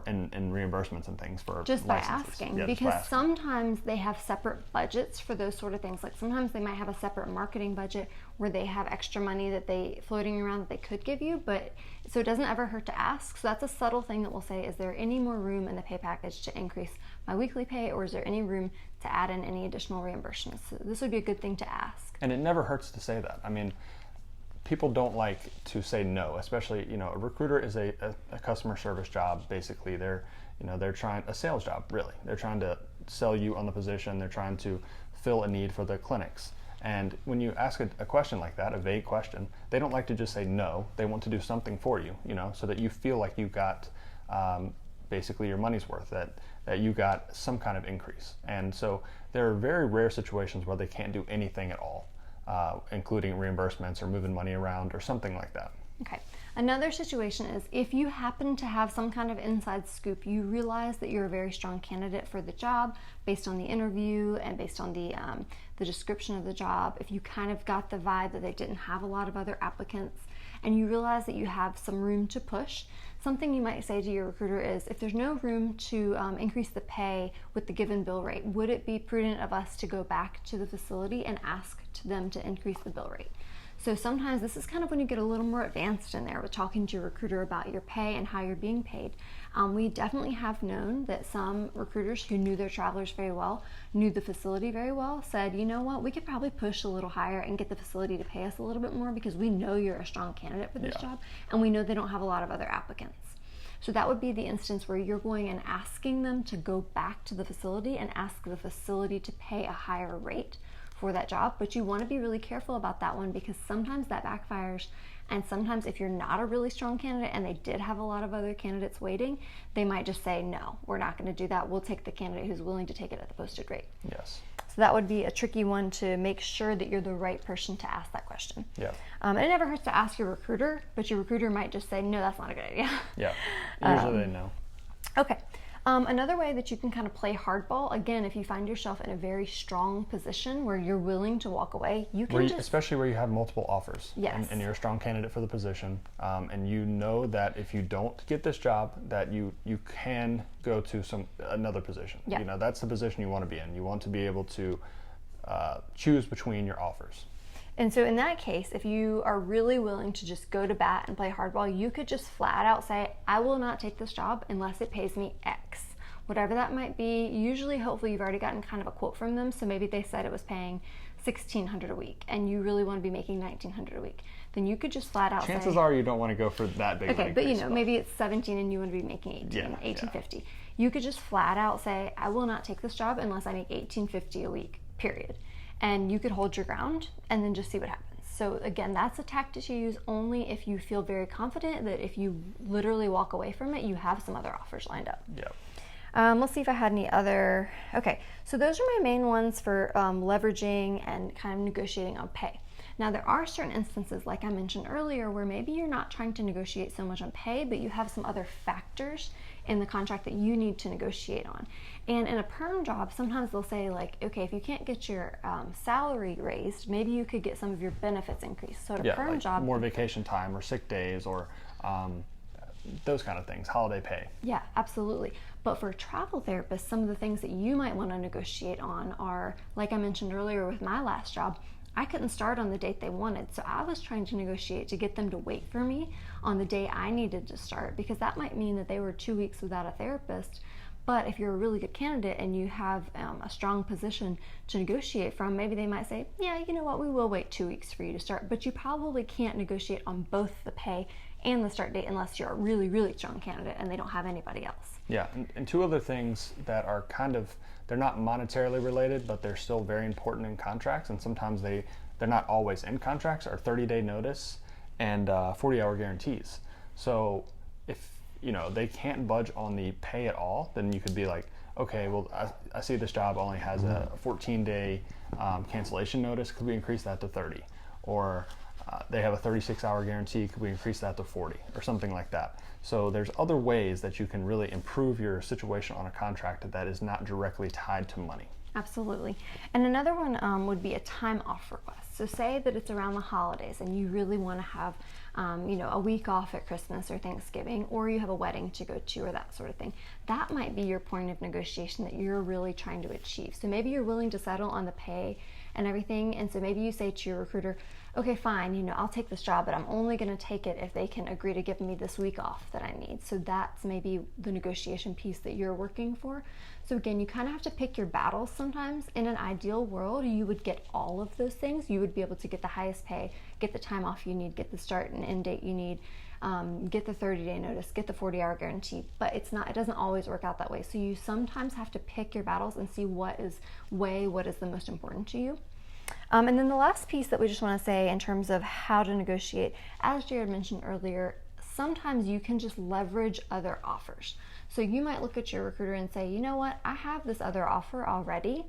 in reimbursements and things for just by licenses. asking. Yeah, because sometimes they have separate budgets for those sort of things. Like sometimes they might have a separate marketing budget where they have extra money that they floating around that they could give you, but so it doesn't ever hurt to ask. So that's a subtle thing that we'll say, is there any more room in the pay package to increase my weekly pay, or is there any room to add in any additional reimbursements? So this would be a good thing to ask. And it never hurts to say that. I mean, people don't like to say no, especially, a recruiter is a customer service job. Basically, they're trying a sales job, really. They're trying to sell you on the position. They're trying to fill a need for the clinics. And when you ask a question like that, a vague question, they don't like to just say no. They want to do something for you, so that you feel like you got basically your money's worth, that you got some kind of increase. And so there are very rare situations where they can't do anything at all, including reimbursements or moving money around or something like that. Okay. Another situation is if you happen to have some kind of inside scoop, you realize that you're a very strong candidate for the job based on the interview and based on the description of the job. If you kind of got the vibe that they didn't have a lot of other applicants, and you realize that you have some room to push, something you might say to your recruiter is, if there's no room to increase the pay with the given bill rate, would it be prudent of us to go back to the facility and ask them to increase the bill rate? So sometimes this is kind of when you get a little more advanced in there with talking to your recruiter about your pay and how you're being paid. We definitely have known that some recruiters who knew their travelers very well, knew the facility very well, said, you know what, we could probably push a little higher and get the facility to pay us a little bit more because we know you're a strong candidate for this job, and we know they don't have a lot of other applicants. So that would be the instance where you're going and asking them to go back to the facility and ask the facility to pay a higher rate for that job. But you want to be really careful about that one, because sometimes that backfires, and sometimes if you're not a really strong candidate and they did have a lot of other candidates waiting, they might just say, no, we're not going to do that. We'll take the candidate who's willing to take it at the posted rate. Yes. So that would be a tricky one to make sure that you're the right person to ask that question. Yeah. And it never hurts to ask your recruiter, but your recruiter might just say, no, that's not a good idea. Yeah. Usually they know. Okay. Another way that you can kind of play hardball, again, if you find yourself in a very strong position where you're willing to walk away, you can especially where you have multiple offers. Yes. And you're a strong candidate for the position, and you know that if you don't get this job, that you can go to another position. Yeah. That's the position you want to be in. You want to be able to choose between your offers. And so in that case, if you are really willing to just go to bat and play hardball, you could just flat out say, I will not take this job unless it pays me X. Whatever that might be. Usually, hopefully, you've already gotten kind of a quote from them. So maybe they said it was paying $1,600 a week and you really want to be making $1,900 a week. Then you could just flat out Chances are you don't want to go for that big of an increase. But maybe it's 17 and you want to be making 1850. You could just flat out say, I will not take this job unless I make $1,850 a week, period. And you could hold your ground and then just see what happens. So again, that's a tactic to use only if you feel very confident that if you literally walk away from it, you have some other offers lined up. Yeah. Let's see if I had any other. Okay, so those are my main ones for leveraging and kind of negotiating on pay. Now, there are certain instances, like I mentioned earlier, where maybe you're not trying to negotiate so much on pay, but you have some other factors in the contract that you need to negotiate on. And in a perm job, sometimes they'll say, like, okay, if you can't get your salary raised, maybe you could get some of your benefits increased. So at a perm job, more vacation time or sick days or those kind of things, holiday pay. Yeah, absolutely. But for a travel therapist, some of the things that you might want to negotiate on are, like I mentioned earlier with my last job, I couldn't start on the date they wanted, so I was trying to negotiate to get them to wait for me on the day I needed to start, because that might mean that they were 2 weeks without a therapist. But if you're a really good candidate and you have a strong position to negotiate from, maybe they might say, yeah, you know what, we will wait 2 weeks for you to start. But you probably can't negotiate on both the pay and the start date unless you're a really, really strong candidate and they don't have anybody else. Yeah, and two other things that are kind of, they're not monetarily related, but they're still very important in contracts, and sometimes they're not always in contracts, are 30-day notice and 40-hour guarantees. So if they can't budge on the pay at all, then you could be like, okay, well, I see this job only has a 14-day cancellation notice. Could we increase that to 30? Or they have a 36-hour guarantee. Could we increase that to 40 or something like that? So there's other ways that you can really improve your situation on a contract that is not directly tied to money. Absolutely. And another one would be a time off request. So say that it's around the holidays and you really want to have a week off at Christmas or Thanksgiving, or you have a wedding to go to or that sort of thing. That might be your point of negotiation that you're really trying to achieve. So maybe you're willing to settle on the pay and everything, and so maybe you say to your recruiter, okay, fine, I'll take this job, but I'm only going to take it if they can agree to give me this week off that I need. So that's maybe the negotiation piece that you're working for. So again, you kind of have to pick your battles sometimes. In an ideal world, you would get all of those things. You would be able to get the highest pay, get the time off you need, get the start and end date you need, get the 30-day notice, get the 40-hour guarantee, but it doesn't always work out that way. So you sometimes have to pick your battles and see what is the most important to you. And then the last piece that we just want to say in terms of how to negotiate, as Jared mentioned earlier, sometimes you can just leverage other offers. So you might look at your recruiter and say, you know what, I have this other offer already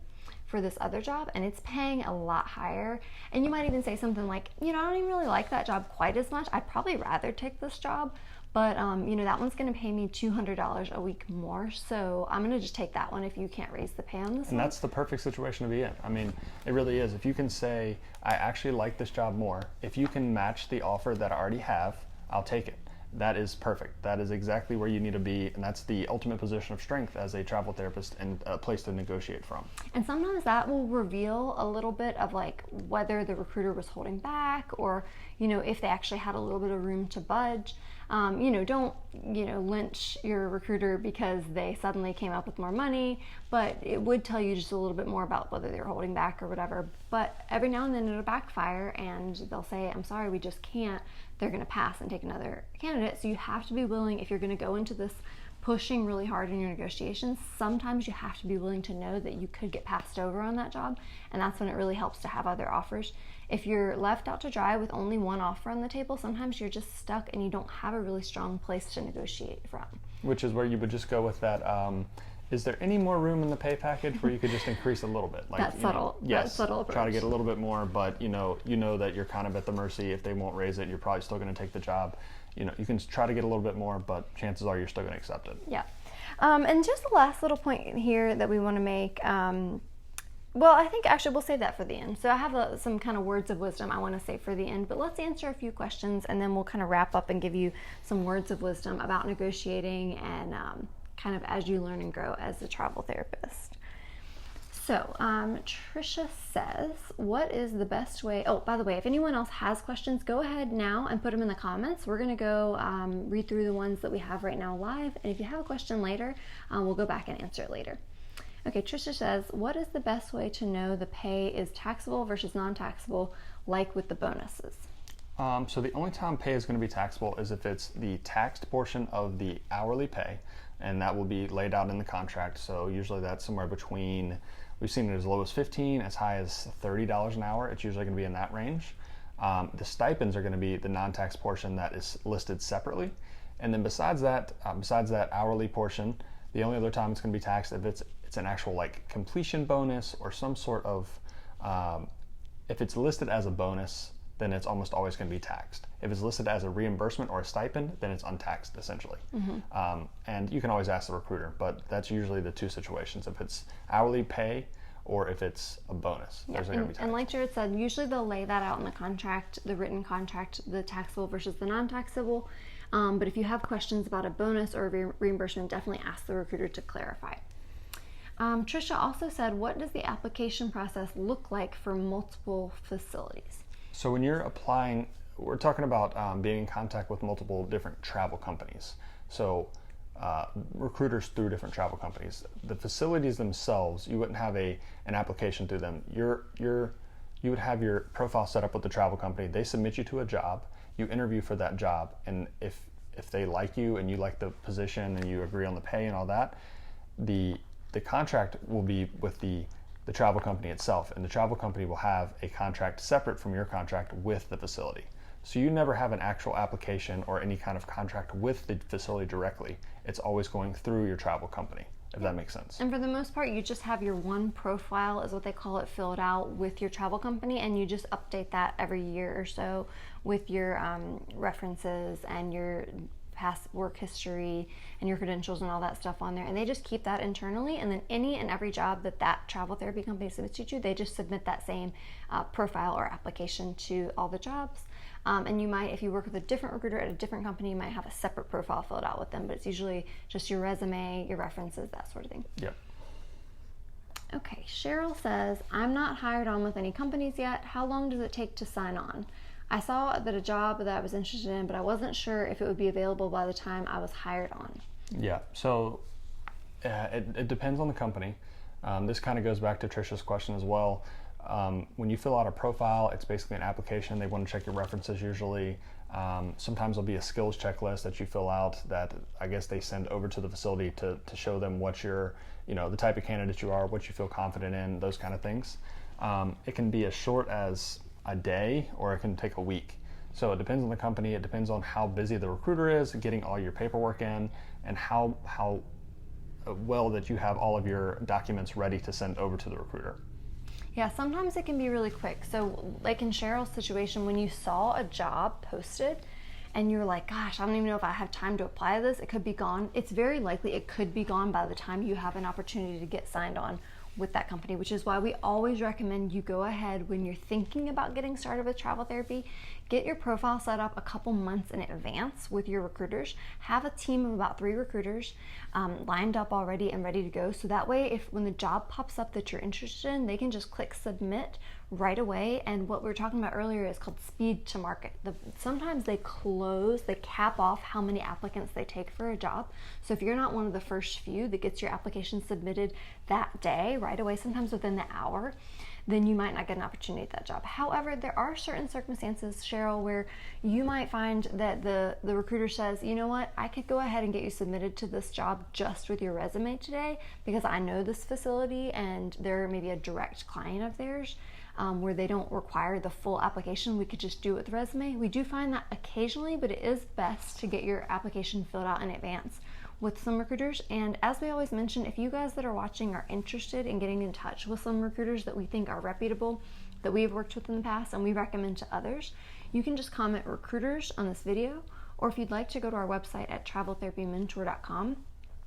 for this other job and it's paying a lot higher. And you might even say something like, I don't even really like that job quite as much. I'd probably rather take this job, but that one's going to pay me $200 a week more. So I'm going to just take that one if you can't raise the pay on this one. And that's the perfect situation to be in. I mean, it really is. If you can say, I actually like this job more, if you can match the offer that I already have, I'll take it. That is perfect. That is exactly where you need to be, and that's the ultimate position of strength as a travel therapist and a place to negotiate from. And sometimes that will reveal a little bit of whether the recruiter was holding back, or if they actually had a little bit of room to budge. Don't lynch your recruiter because they suddenly came up with more money, but it would tell you just a little bit more about whether they're holding back or whatever. But every now and then it'll backfire and they'll say, I'm sorry, we just can't. They're going to pass and take another candidate. So you have to be willing, if you're going to go into this pushing really hard in your negotiations, sometimes you have to be willing to know that you could get passed over on that job, and that's when it really helps to have other offers. If you're left out to dry with only one offer on the table, sometimes you're just stuck and you don't have a really strong place to negotiate from. Which is where you would just go with that, is there any more room in the pay package where you could just increase a little bit? That subtle approach. Try to get a little bit more, but you know that you're kind of at the mercy. If they won't raise it, you're probably still going to take the job. You can try to get a little bit more, but chances are you're still going to accept it. Yeah. And just the last little point here that we want to make, I think actually we'll save that for the end. So I have some kind of words of wisdom I want to say for the end, but let's answer a few questions and then we'll kind of wrap up and give you some words of wisdom about negotiating and kind of as you learn and grow as a travel therapist. So, Trisha says, what is the best way? Oh, by the way, if anyone else has questions, go ahead now and put them in the comments. We're going to go read through the ones that we have right now live. And if you have a question later, we'll go back and answer it later. Okay, Trisha says, what is the best way to know the pay is taxable versus non-taxable, like with the bonuses? So the only time pay is going to be taxable is if it's the taxed portion of the hourly pay, and that will be laid out in the contract. So usually that's somewhere between, we've seen it as low as $15, as high as $30 an hour. It's usually going to be in that range. The stipends are going to be the non-tax portion that is listed separately. And then besides that hourly portion, the only other time it's going to be taxed if it's an actual like completion bonus or some sort of, if it's listed as a bonus, then it's almost always going to be taxed. If it's listed as a reimbursement or a stipend, then it's untaxed essentially. Mm-hmm. And you can always ask the recruiter, but that's usually the two situations. If it's hourly pay or if it's a bonus, those are going to be taxed. And like Jared said, usually they'll lay that out in the contract, the written contract, the taxable versus the non-taxable. But if you have questions about a bonus or a reimbursement, definitely ask the recruiter to clarify. Trisha also said, what does the application process look like for multiple facilities? So when you're applying, we're talking about being in contact with multiple different travel companies. So recruiters through different travel companies. The facilities themselves, you wouldn't have an application through them. You would have your profile set up with the travel company. They submit you to a job. You interview for that job, and if they like you and you like the position and you agree on the pay and all that, the contract will be with the travel company itself, and the travel company will have a contract separate from your contract with the facility. So you never have an actual application or any kind of contract with the facility directly. It's always going through your travel company. if that makes sense. And for the most part, you just have your one profile, is what they call it, filled out with your travel company, and you just update that every year or so with your references and your past work history and your credentials and all that stuff on there. And they just keep that internally, and then any and every job that travel therapy company submits you to, they just submit that same profile or application to all the jobs. And you might, if you work with a different recruiter at a different company, you might have a separate profile filled out with them, but it's usually just your resume, your references, that sort of thing. Yep. Okay, Cheryl says, I'm not hired on with any companies yet. How long does it take to sign on? I saw that a job that I was interested in, but I wasn't sure if it would be available by the time I was hired on. Yeah, so it depends on the company. This kind of goes back to Trisha's question as well. When you fill out a profile, it's basically an application. They want to check your references usually. Sometimes there'll be a skills checklist that you fill out that I guess they send over to the facility to show them what you're, the type of candidate you are, what you feel confident in, those kind of things. It can be as short as a day or it can take a week. So it depends on the company. It depends on how busy the recruiter is, getting all your paperwork in, and how well that you have all of your documents ready to send over to the recruiter. Yeah, sometimes it can be really quick. So like in Cheryl's situation, when you saw a job posted and you're like, gosh, I don't even know if I have time to apply to this, it could be gone. It's very likely it could be gone by the time you have an opportunity to get signed on with that company, which is why we always recommend you go ahead when you're thinking about getting started with travel therapy, get your profile set up a couple months in advance with your recruiters. Have a team of about 3 recruiters lined up already and ready to go. So that way, when the job pops up that you're interested in, they can just click submit right away. And what we were talking about earlier is called speed to market. Sometimes they cap off how many applicants they take for a job. So if you're not one of the first few that gets your application submitted that day, right away, sometimes within the hour, then you might not get an opportunity at that job. However, there are certain circumstances, Cheryl, where you might find that the recruiter says, you know what, I could go ahead and get you submitted to this job just with your resume today because I know this facility and they're maybe a direct client of theirs where they don't require the full application. We could just do it with the resume. We do find that occasionally, but it is best to get your application filled out in advance with some recruiters. And as we always mention, if you guys that are watching are interested in getting in touch with some recruiters that we think are reputable, that we have worked with in the past and we recommend to others, you can just comment recruiters on this video, or if you'd like to go to our website at traveltherapymentor.com,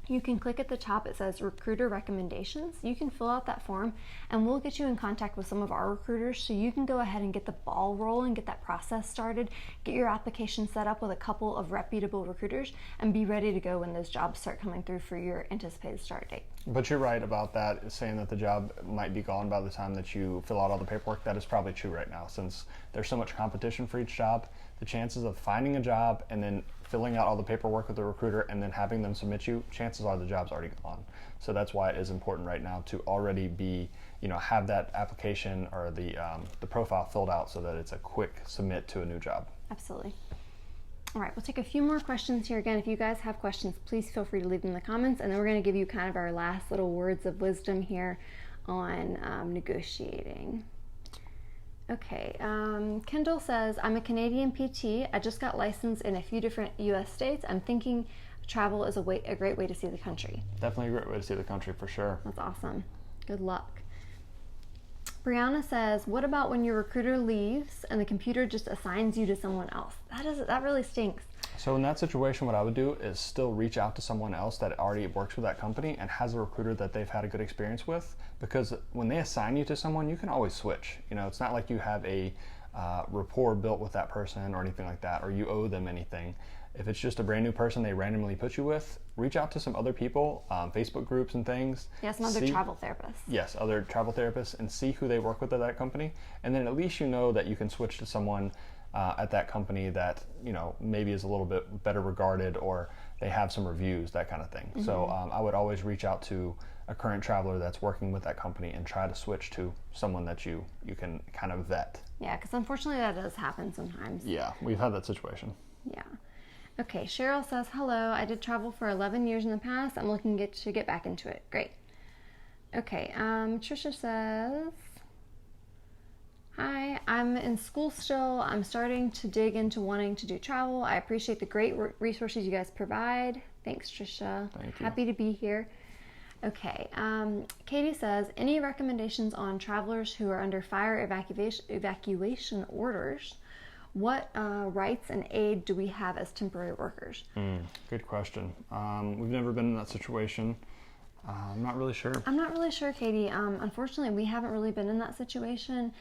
you can click at the top, it says recruiter recommendations. You can fill out that form and we'll get you in contact with some of our recruiters so you can go ahead and get the ball rolling, get that process started, get your application set up with a couple of reputable recruiters and be ready to go when those jobs start coming through for your anticipated start date. But you're right about that, saying that the job might be gone by the time that you fill out all the paperwork. That is probably true right now. Since there's so much competition for each job, the chances of finding a job and then filling out all the paperwork with the recruiter and then having them submit you, chances are the job's already gone. So that's why it is important right now to already be, have that application or the profile filled out so that it's a quick submit to a new job. Absolutely. All right, we'll take a few more questions here. Again, if you guys have questions, please feel free to leave them in the comments, and then we're going to give you kind of our last little words of wisdom here on negotiating. Okay, Kendall says, I'm a Canadian PT. I just got licensed in a few different U.S. states. I'm thinking travel is a great way to see the country. Definitely a great way to see the country for sure. That's awesome. Good luck. Brianna says, what about when your recruiter leaves and the computer just assigns you to someone else? That really stinks. So in that situation, what I would do is still reach out to someone else that already works with that company and has a recruiter that they've had a good experience with, because when they assign you to someone, you can always switch. It's not like you have a rapport built with that person or anything like that, or you owe them anything. If it's just a brand new person they randomly put you with, reach out to some other people, Facebook groups and things. Yeah, some other travel therapists. Yes, other travel therapists, and see who they work with at that company. And then at least you know that you can switch to someone at that company that, maybe is a little bit better regarded, or they have some reviews, that kind of thing. Mm-hmm. So I would always reach out to a current traveler that's working with that company and try to switch to someone that you can kind of vet. Yeah, because unfortunately that does happen sometimes. Yeah, we've had that situation. Yeah. Okay, Cheryl says, hello, I did travel for 11 years in the past. I'm looking to get back into it. Great. Okay, Trisha says, hi, I'm in school still. I'm starting to dig into wanting to do travel. I appreciate the great resources you guys provide. Thanks, Trisha. Thank you. Happy to be here. Okay. Katie says, any recommendations on travelers who are under fire evacuation orders? What rights and aid do we have as temporary workers? Good question. We've never been in that situation. I'm not really sure. I'm not really sure, Katie. Unfortunately, we haven't really been in that situation.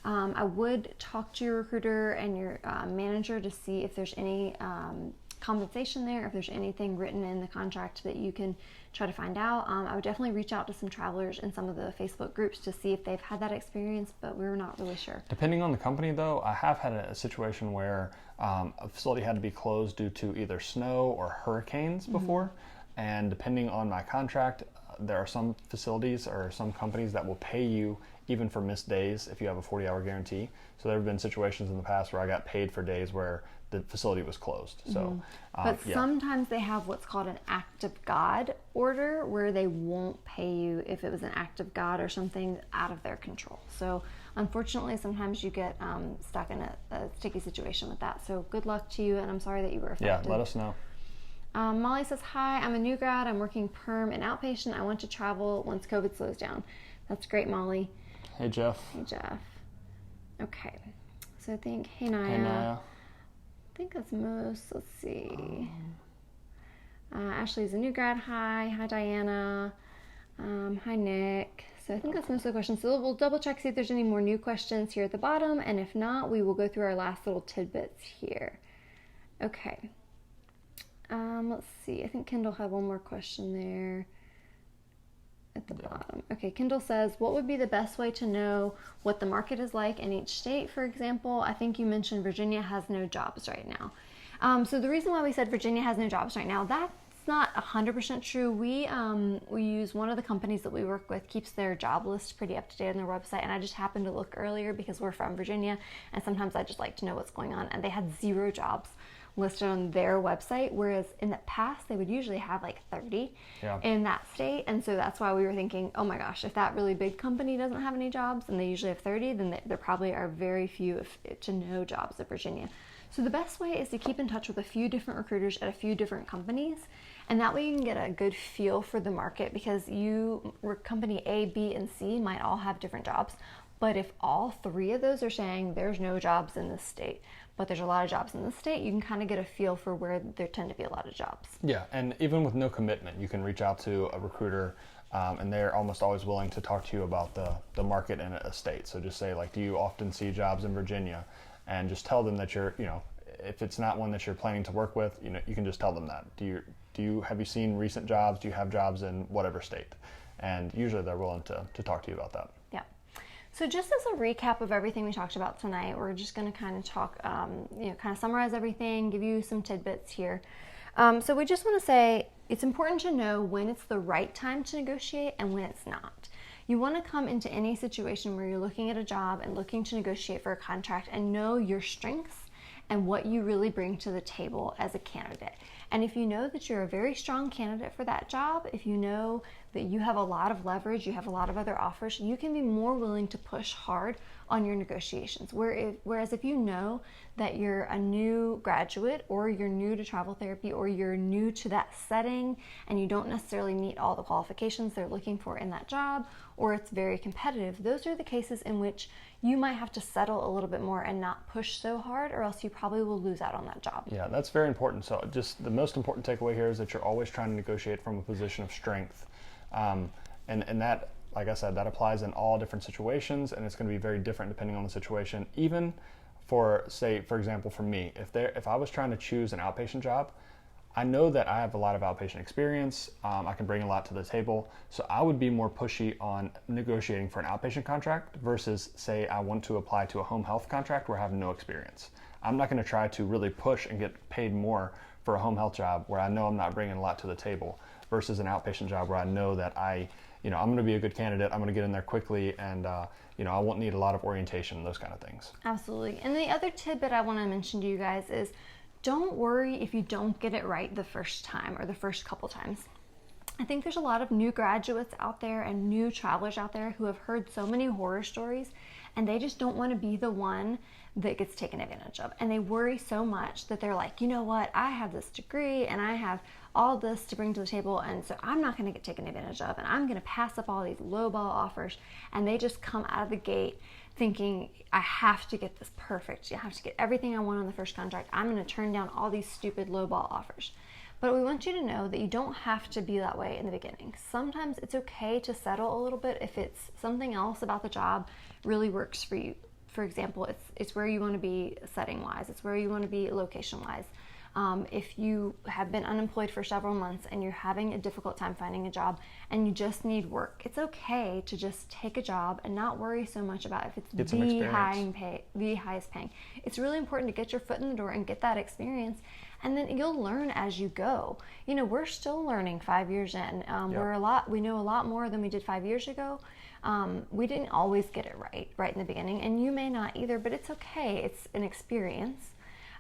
I would talk to your recruiter and your manager to see if there's any compensation there, if there's anything written in the contract that you can try to find out. I would definitely reach out to some travelers in some of the Facebook groups to see if they've had that experience, but we're not really sure. Depending on the company, though, I have had a situation where a facility had to be closed due to either snow or hurricanes before, and depending on my contract, there are some facilities or some companies that will pay you even for missed days if you have a 40-hour guarantee. So there have been situations in the past where I got paid for days where the facility was closed. So, but sometimes they have what's called an act of God order, where they won't pay you if it was an act of God or something out of their control. So unfortunately, sometimes you get stuck in a sticky situation with that. So good luck to you, and I'm sorry that you were affected. Yeah, let us know. Molly says, hi, I'm a new grad. I'm working perm and outpatient. I want to travel once COVID slows down. That's great, Molly. Hey, Jeff. Hey, Jeff. Okay. So I think, hey, Naya. Hey, Naya. I think that's most. Let's see. Ashley's a new grad. Hi. Hi, Diana. Hi, Nick. So I think that's most of the questions. So we'll double check, see if there's any more new questions here at the bottom. And if not, we will go through our last little tidbits here. Okay. Let's see. I think Kendall had one more question there at the bottom. Okay, Kendall says, what would be the best way to know what the market is like in each state? For example, I think you mentioned Virginia has no jobs right now. So the reason why we said Virginia has no jobs right now, that's not 100% true. We use one of the companies that we work with, keeps their job list pretty up to date on their website, and I just happened to look earlier because we're from Virginia, and sometimes I just like to know what's going on, and they had 0 jobs listed on their website, whereas in the past they would usually have like 30 in that state. And so that's why we were thinking, oh my gosh, if that really big company doesn't have any jobs and they usually have 30, then there probably are very few to no jobs in Virginia. So the best way is to keep in touch with a few different recruiters at a few different companies, and that way you can get a good feel for the market, because company A, B, and C might all have different jobs. But if all 3 of those are saying there's no jobs in this state, but there's a lot of jobs in this state, you can kind of get a feel for where there tend to be a lot of jobs. Yeah, and even with no commitment, you can reach out to a recruiter, and they're almost always willing to talk to you about the market in a state. So just say, like, do you often see jobs in Virginia? And just tell them that you're, if it's not one that you're planning to work with, you can just tell them that. Have you seen recent jobs? Do you have jobs in whatever state? And usually they're willing to talk to you about that. Yeah. So just as a recap of everything we talked about tonight, we're just going to kind of talk, kind of summarize everything, give you some tidbits here. So we just want to say it's important to know when it's the right time to negotiate and when it's not. You want to come into any situation where you're looking at a job and looking to negotiate for a contract and know your strengths and what you really bring to the table as a candidate. And if you know that you're a very strong candidate for that job, if you know that you have a lot of leverage, you have a lot of other offers, you can be more willing to push hard on your negotiations. Whereas if you know that you're a new graduate, or you're new to travel therapy, or you're new to that setting and you don't necessarily meet all the qualifications they're looking for in that job, or it's very competitive, those are the cases in which you might have to settle a little bit more and not push so hard, or else you probably will lose out on that job. Yeah, that's very important. So just the most important takeaway here is that you're always trying to negotiate from a position of strength. And that, like I said, that applies in all different situations, and it's going to be very different depending on the situation. Even for, say, for example, for me, if I was trying to choose an outpatient job, I know that I have a lot of outpatient experience. I can bring a lot to the table. So I would be more pushy on negotiating for an outpatient contract versus, say, I want to apply to a home health contract where I have no experience. I'm not going to try to really push and get paid more for a home health job where I know I'm not bringing a lot to the table versus an outpatient job where I know that I'm going to be a good candidate. I'm going to get in there quickly, and I won't need a lot of orientation, those kind of things. Absolutely. And the other tidbit I want to mention to you guys is, don't worry if you don't get it right the first time or the first couple times. I think there's a lot of new graduates out there and new travelers out there who have heard so many horror stories and they just don't want to be the one that gets taken advantage of. And they worry so much that they're like, you know what, I have this degree and I have all this to bring to the table, and so I'm not going to get taken advantage of, and I'm going to pass up all these lowball offers. And they just come out of the gate thinking, I have to get this perfect. I have to get everything I want on the first contract. I'm going to turn down all these stupid lowball offers. But we want you to know that you don't have to be that way in the beginning. Sometimes it's okay to settle a little bit if it's something else about the job really works for you. For example, it's where you want to be setting-wise. It's where you want to be location-wise. If you have been unemployed for several months and you're having a difficult time finding a job and you just need work, it's okay to just take a job and not worry so much about if it's the highest paying. It's really important to get your foot in the door and get that experience, and then you'll learn as you go. You know, we're still learning 5 years in. We know a lot more than we did 5 years ago. We didn't always get it right in the beginning, and you may not either, but it's okay. It's an experience.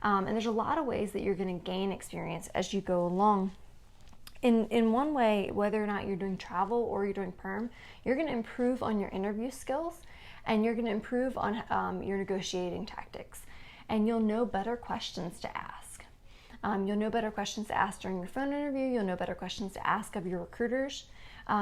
And there's a lot of ways that you're going to gain experience as you go along. In one way, whether or not you're doing travel or you're doing perm, you're going to improve on your interview skills, and you're going to improve on your negotiating tactics. And you'll know better questions to ask. You'll know better questions to ask during your phone interview. You'll know better questions to ask of your recruiters.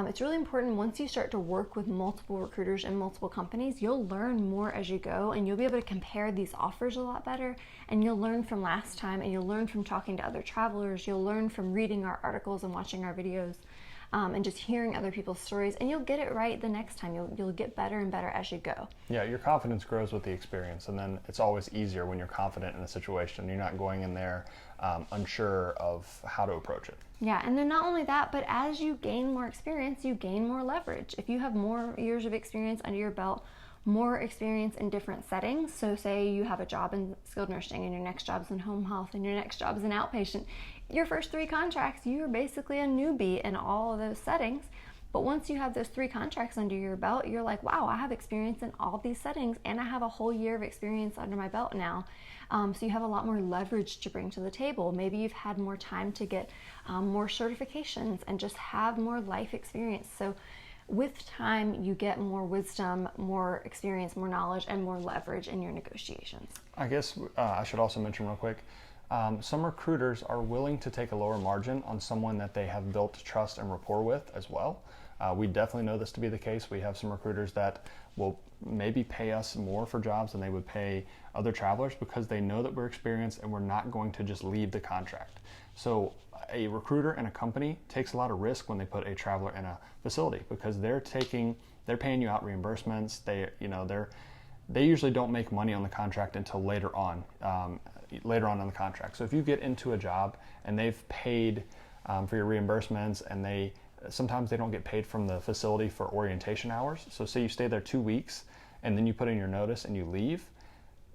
It's really important once you start to work with multiple recruiters and multiple companies, you'll learn more as you go, and you'll be able to compare these offers a lot better, and you'll learn from last time, and you'll learn from talking to other travelers, you'll learn from reading our articles and watching our videos, and just hearing other people's stories, and you'll get it right the next time. You'll get better and better as you go. Yeah, your confidence grows with the experience, and then it's always easier when you're confident in a situation. You're not going in there unsure of how to approach it. Yeah, and then not only that, but as you gain more experience, you gain more leverage. If you have more years of experience under your belt, more experience in different settings, so say you have a job in skilled nursing and your next job's in home health and your next job is in outpatient, your first 3 contracts, you're basically a newbie in all of those settings. But once you have those 3 contracts under your belt, you're like, wow, I have experience in all these settings, and I have a whole year of experience under my belt now. So you have a lot more leverage to bring to the table. Maybe you've had more time to get more certifications and just have more life experience. So with time, you get more wisdom, more experience, more knowledge, and more leverage in your negotiations. I guess I should also mention real quick, some recruiters are willing to take a lower margin on someone that they have built trust and rapport with as well. We definitely know this to be the case. We have some recruiters that will maybe pay us more for jobs than they would pay other travelers because they know that we're experienced and we're not going to just leave the contract. So a recruiter and a company takes a lot of risk when they put a traveler in a facility because they're paying you out reimbursements. They usually don't make money on the contract until later on in the contract. So if you get into a job and they've paid for your reimbursements, and sometimes they don't get paid from the facility for orientation hours. So say you stay there 2 weeks and then you put in your notice and you leave,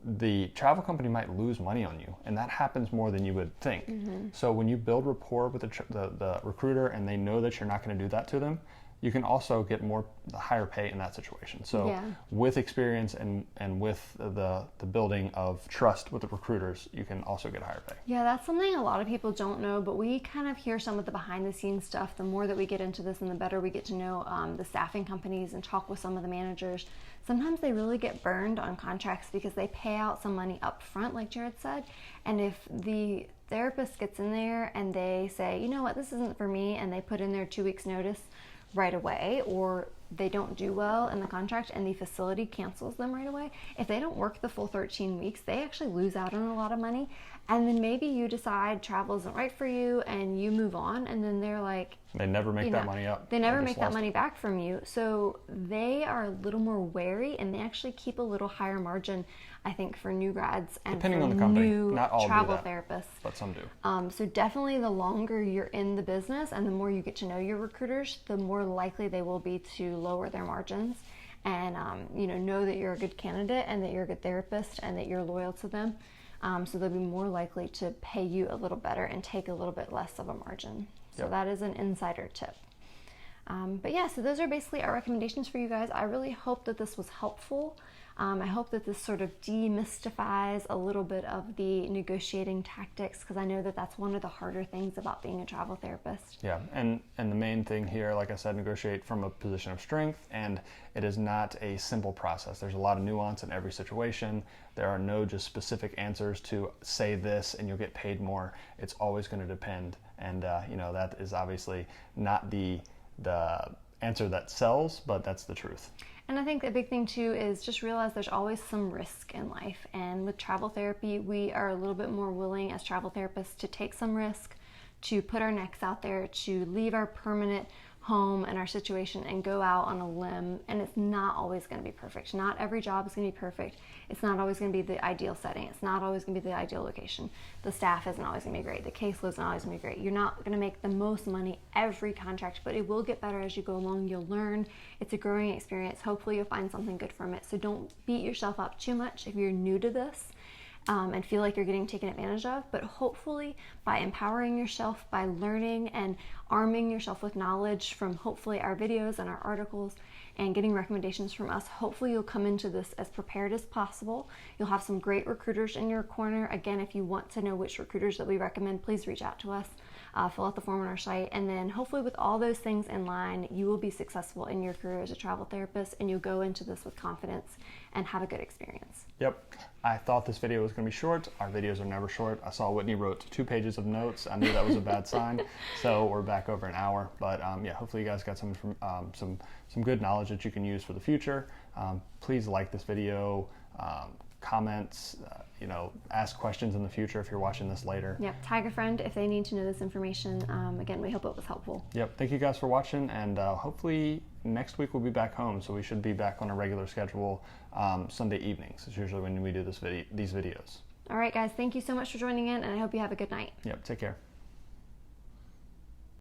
the travel company might lose money on you, and that happens more than you would think. Mm-hmm. So when you build rapport with the recruiter and they know that you're not going to do that to them, you can also get the higher pay in that situation. So with experience and with the building of trust with the recruiters, you can also get higher pay. Yeah, that's something a lot of people don't know, but we kind of hear some of the behind the scenes stuff. The more that we get into this and the better we get to know the staffing companies and talk with some of the managers. Sometimes they really get burned on contracts because they pay out some money up front, like Jared said. And if the therapist gets in there and they say, you know what, this isn't for me, and they put in their 2 weeks notice right away, or they don't do well in the contract and the facility cancels them right away, if they don't work the full 13 weeks, they actually lose out on a lot of money. And then maybe you decide travel isn't right for you and you move on, and then they're like, they never make that money up. They never make that money back from you. So they are a little more wary, and they actually keep a little higher margin, I think, for new grads and depending for on the company. new Not all travel do that, therapists. but some do. So definitely the longer you're in the business and the more you get to know your recruiters, the more likely they will be to lower their margins and know that you're a good candidate and that you're a good therapist and that you're loyal to them. So they'll be more likely to pay you a little better and take a little bit less of a margin. So that is an insider tip. But yeah, so those are basically our recommendations for you guys. I really hope that this was helpful. I hope that this sort of demystifies a little bit of the negotiating tactics, because I know that that's one of the harder things about being a travel therapist. Yeah, and the main thing here, like I said, negotiate from a position of strength, and it is not a simple process. There's a lot of nuance in every situation. There are no just specific answers to say this and you'll get paid more. It's always going to depend, and that is obviously not the answer that sells, but that's the truth. And I think the big thing too is just realize there's always some risk in life. And with travel therapy, we are a little bit more willing as travel therapists to take some risk, to put our necks out there, to leave our permanent home and our situation and go out on a limb. And it's not always going to be perfect. Not every job is going to be perfect. It's not always going to be the ideal setting. It's not always going to be the ideal location. The staff isn't always going to be great. The caseload's not always going to be great. You're not going to make the most money every contract, but it will get better as you go along. You'll learn. It's a growing experience. Hopefully you'll find something good from it. So don't beat yourself up too much if you're new to this. And feel like you're getting taken advantage of, but hopefully by empowering yourself, by learning and arming yourself with knowledge from hopefully our videos and our articles and getting recommendations from us, hopefully you'll come into this as prepared as possible. You'll have some great recruiters in your corner. Again, if you want to know which recruiters that we recommend, please reach out to us. Fill out the form on our site, and then hopefully with all those things in line, you will be successful in your career as a travel therapist, and you'll go into this with confidence and have a good experience. Yep. I thought this video was going to be short. Our videos are never short. I saw Whitney wrote 2 pages of notes. I knew that was a bad sign. So we're back over an hour. But hopefully you guys got some good knowledge that you can use for the future. Please like this video, comments, ask questions in the future if you're watching this later. Yep. Tag a friend if they need to know this information. Again, we hope it was helpful. Yep. Thank you guys for watching, and hopefully next week we'll be back home, so we should be back on a regular schedule Sunday evenings. It's usually when we do these videos. All right, guys. Thank you so much for joining in, and I hope you have a good night. Yep. Take care.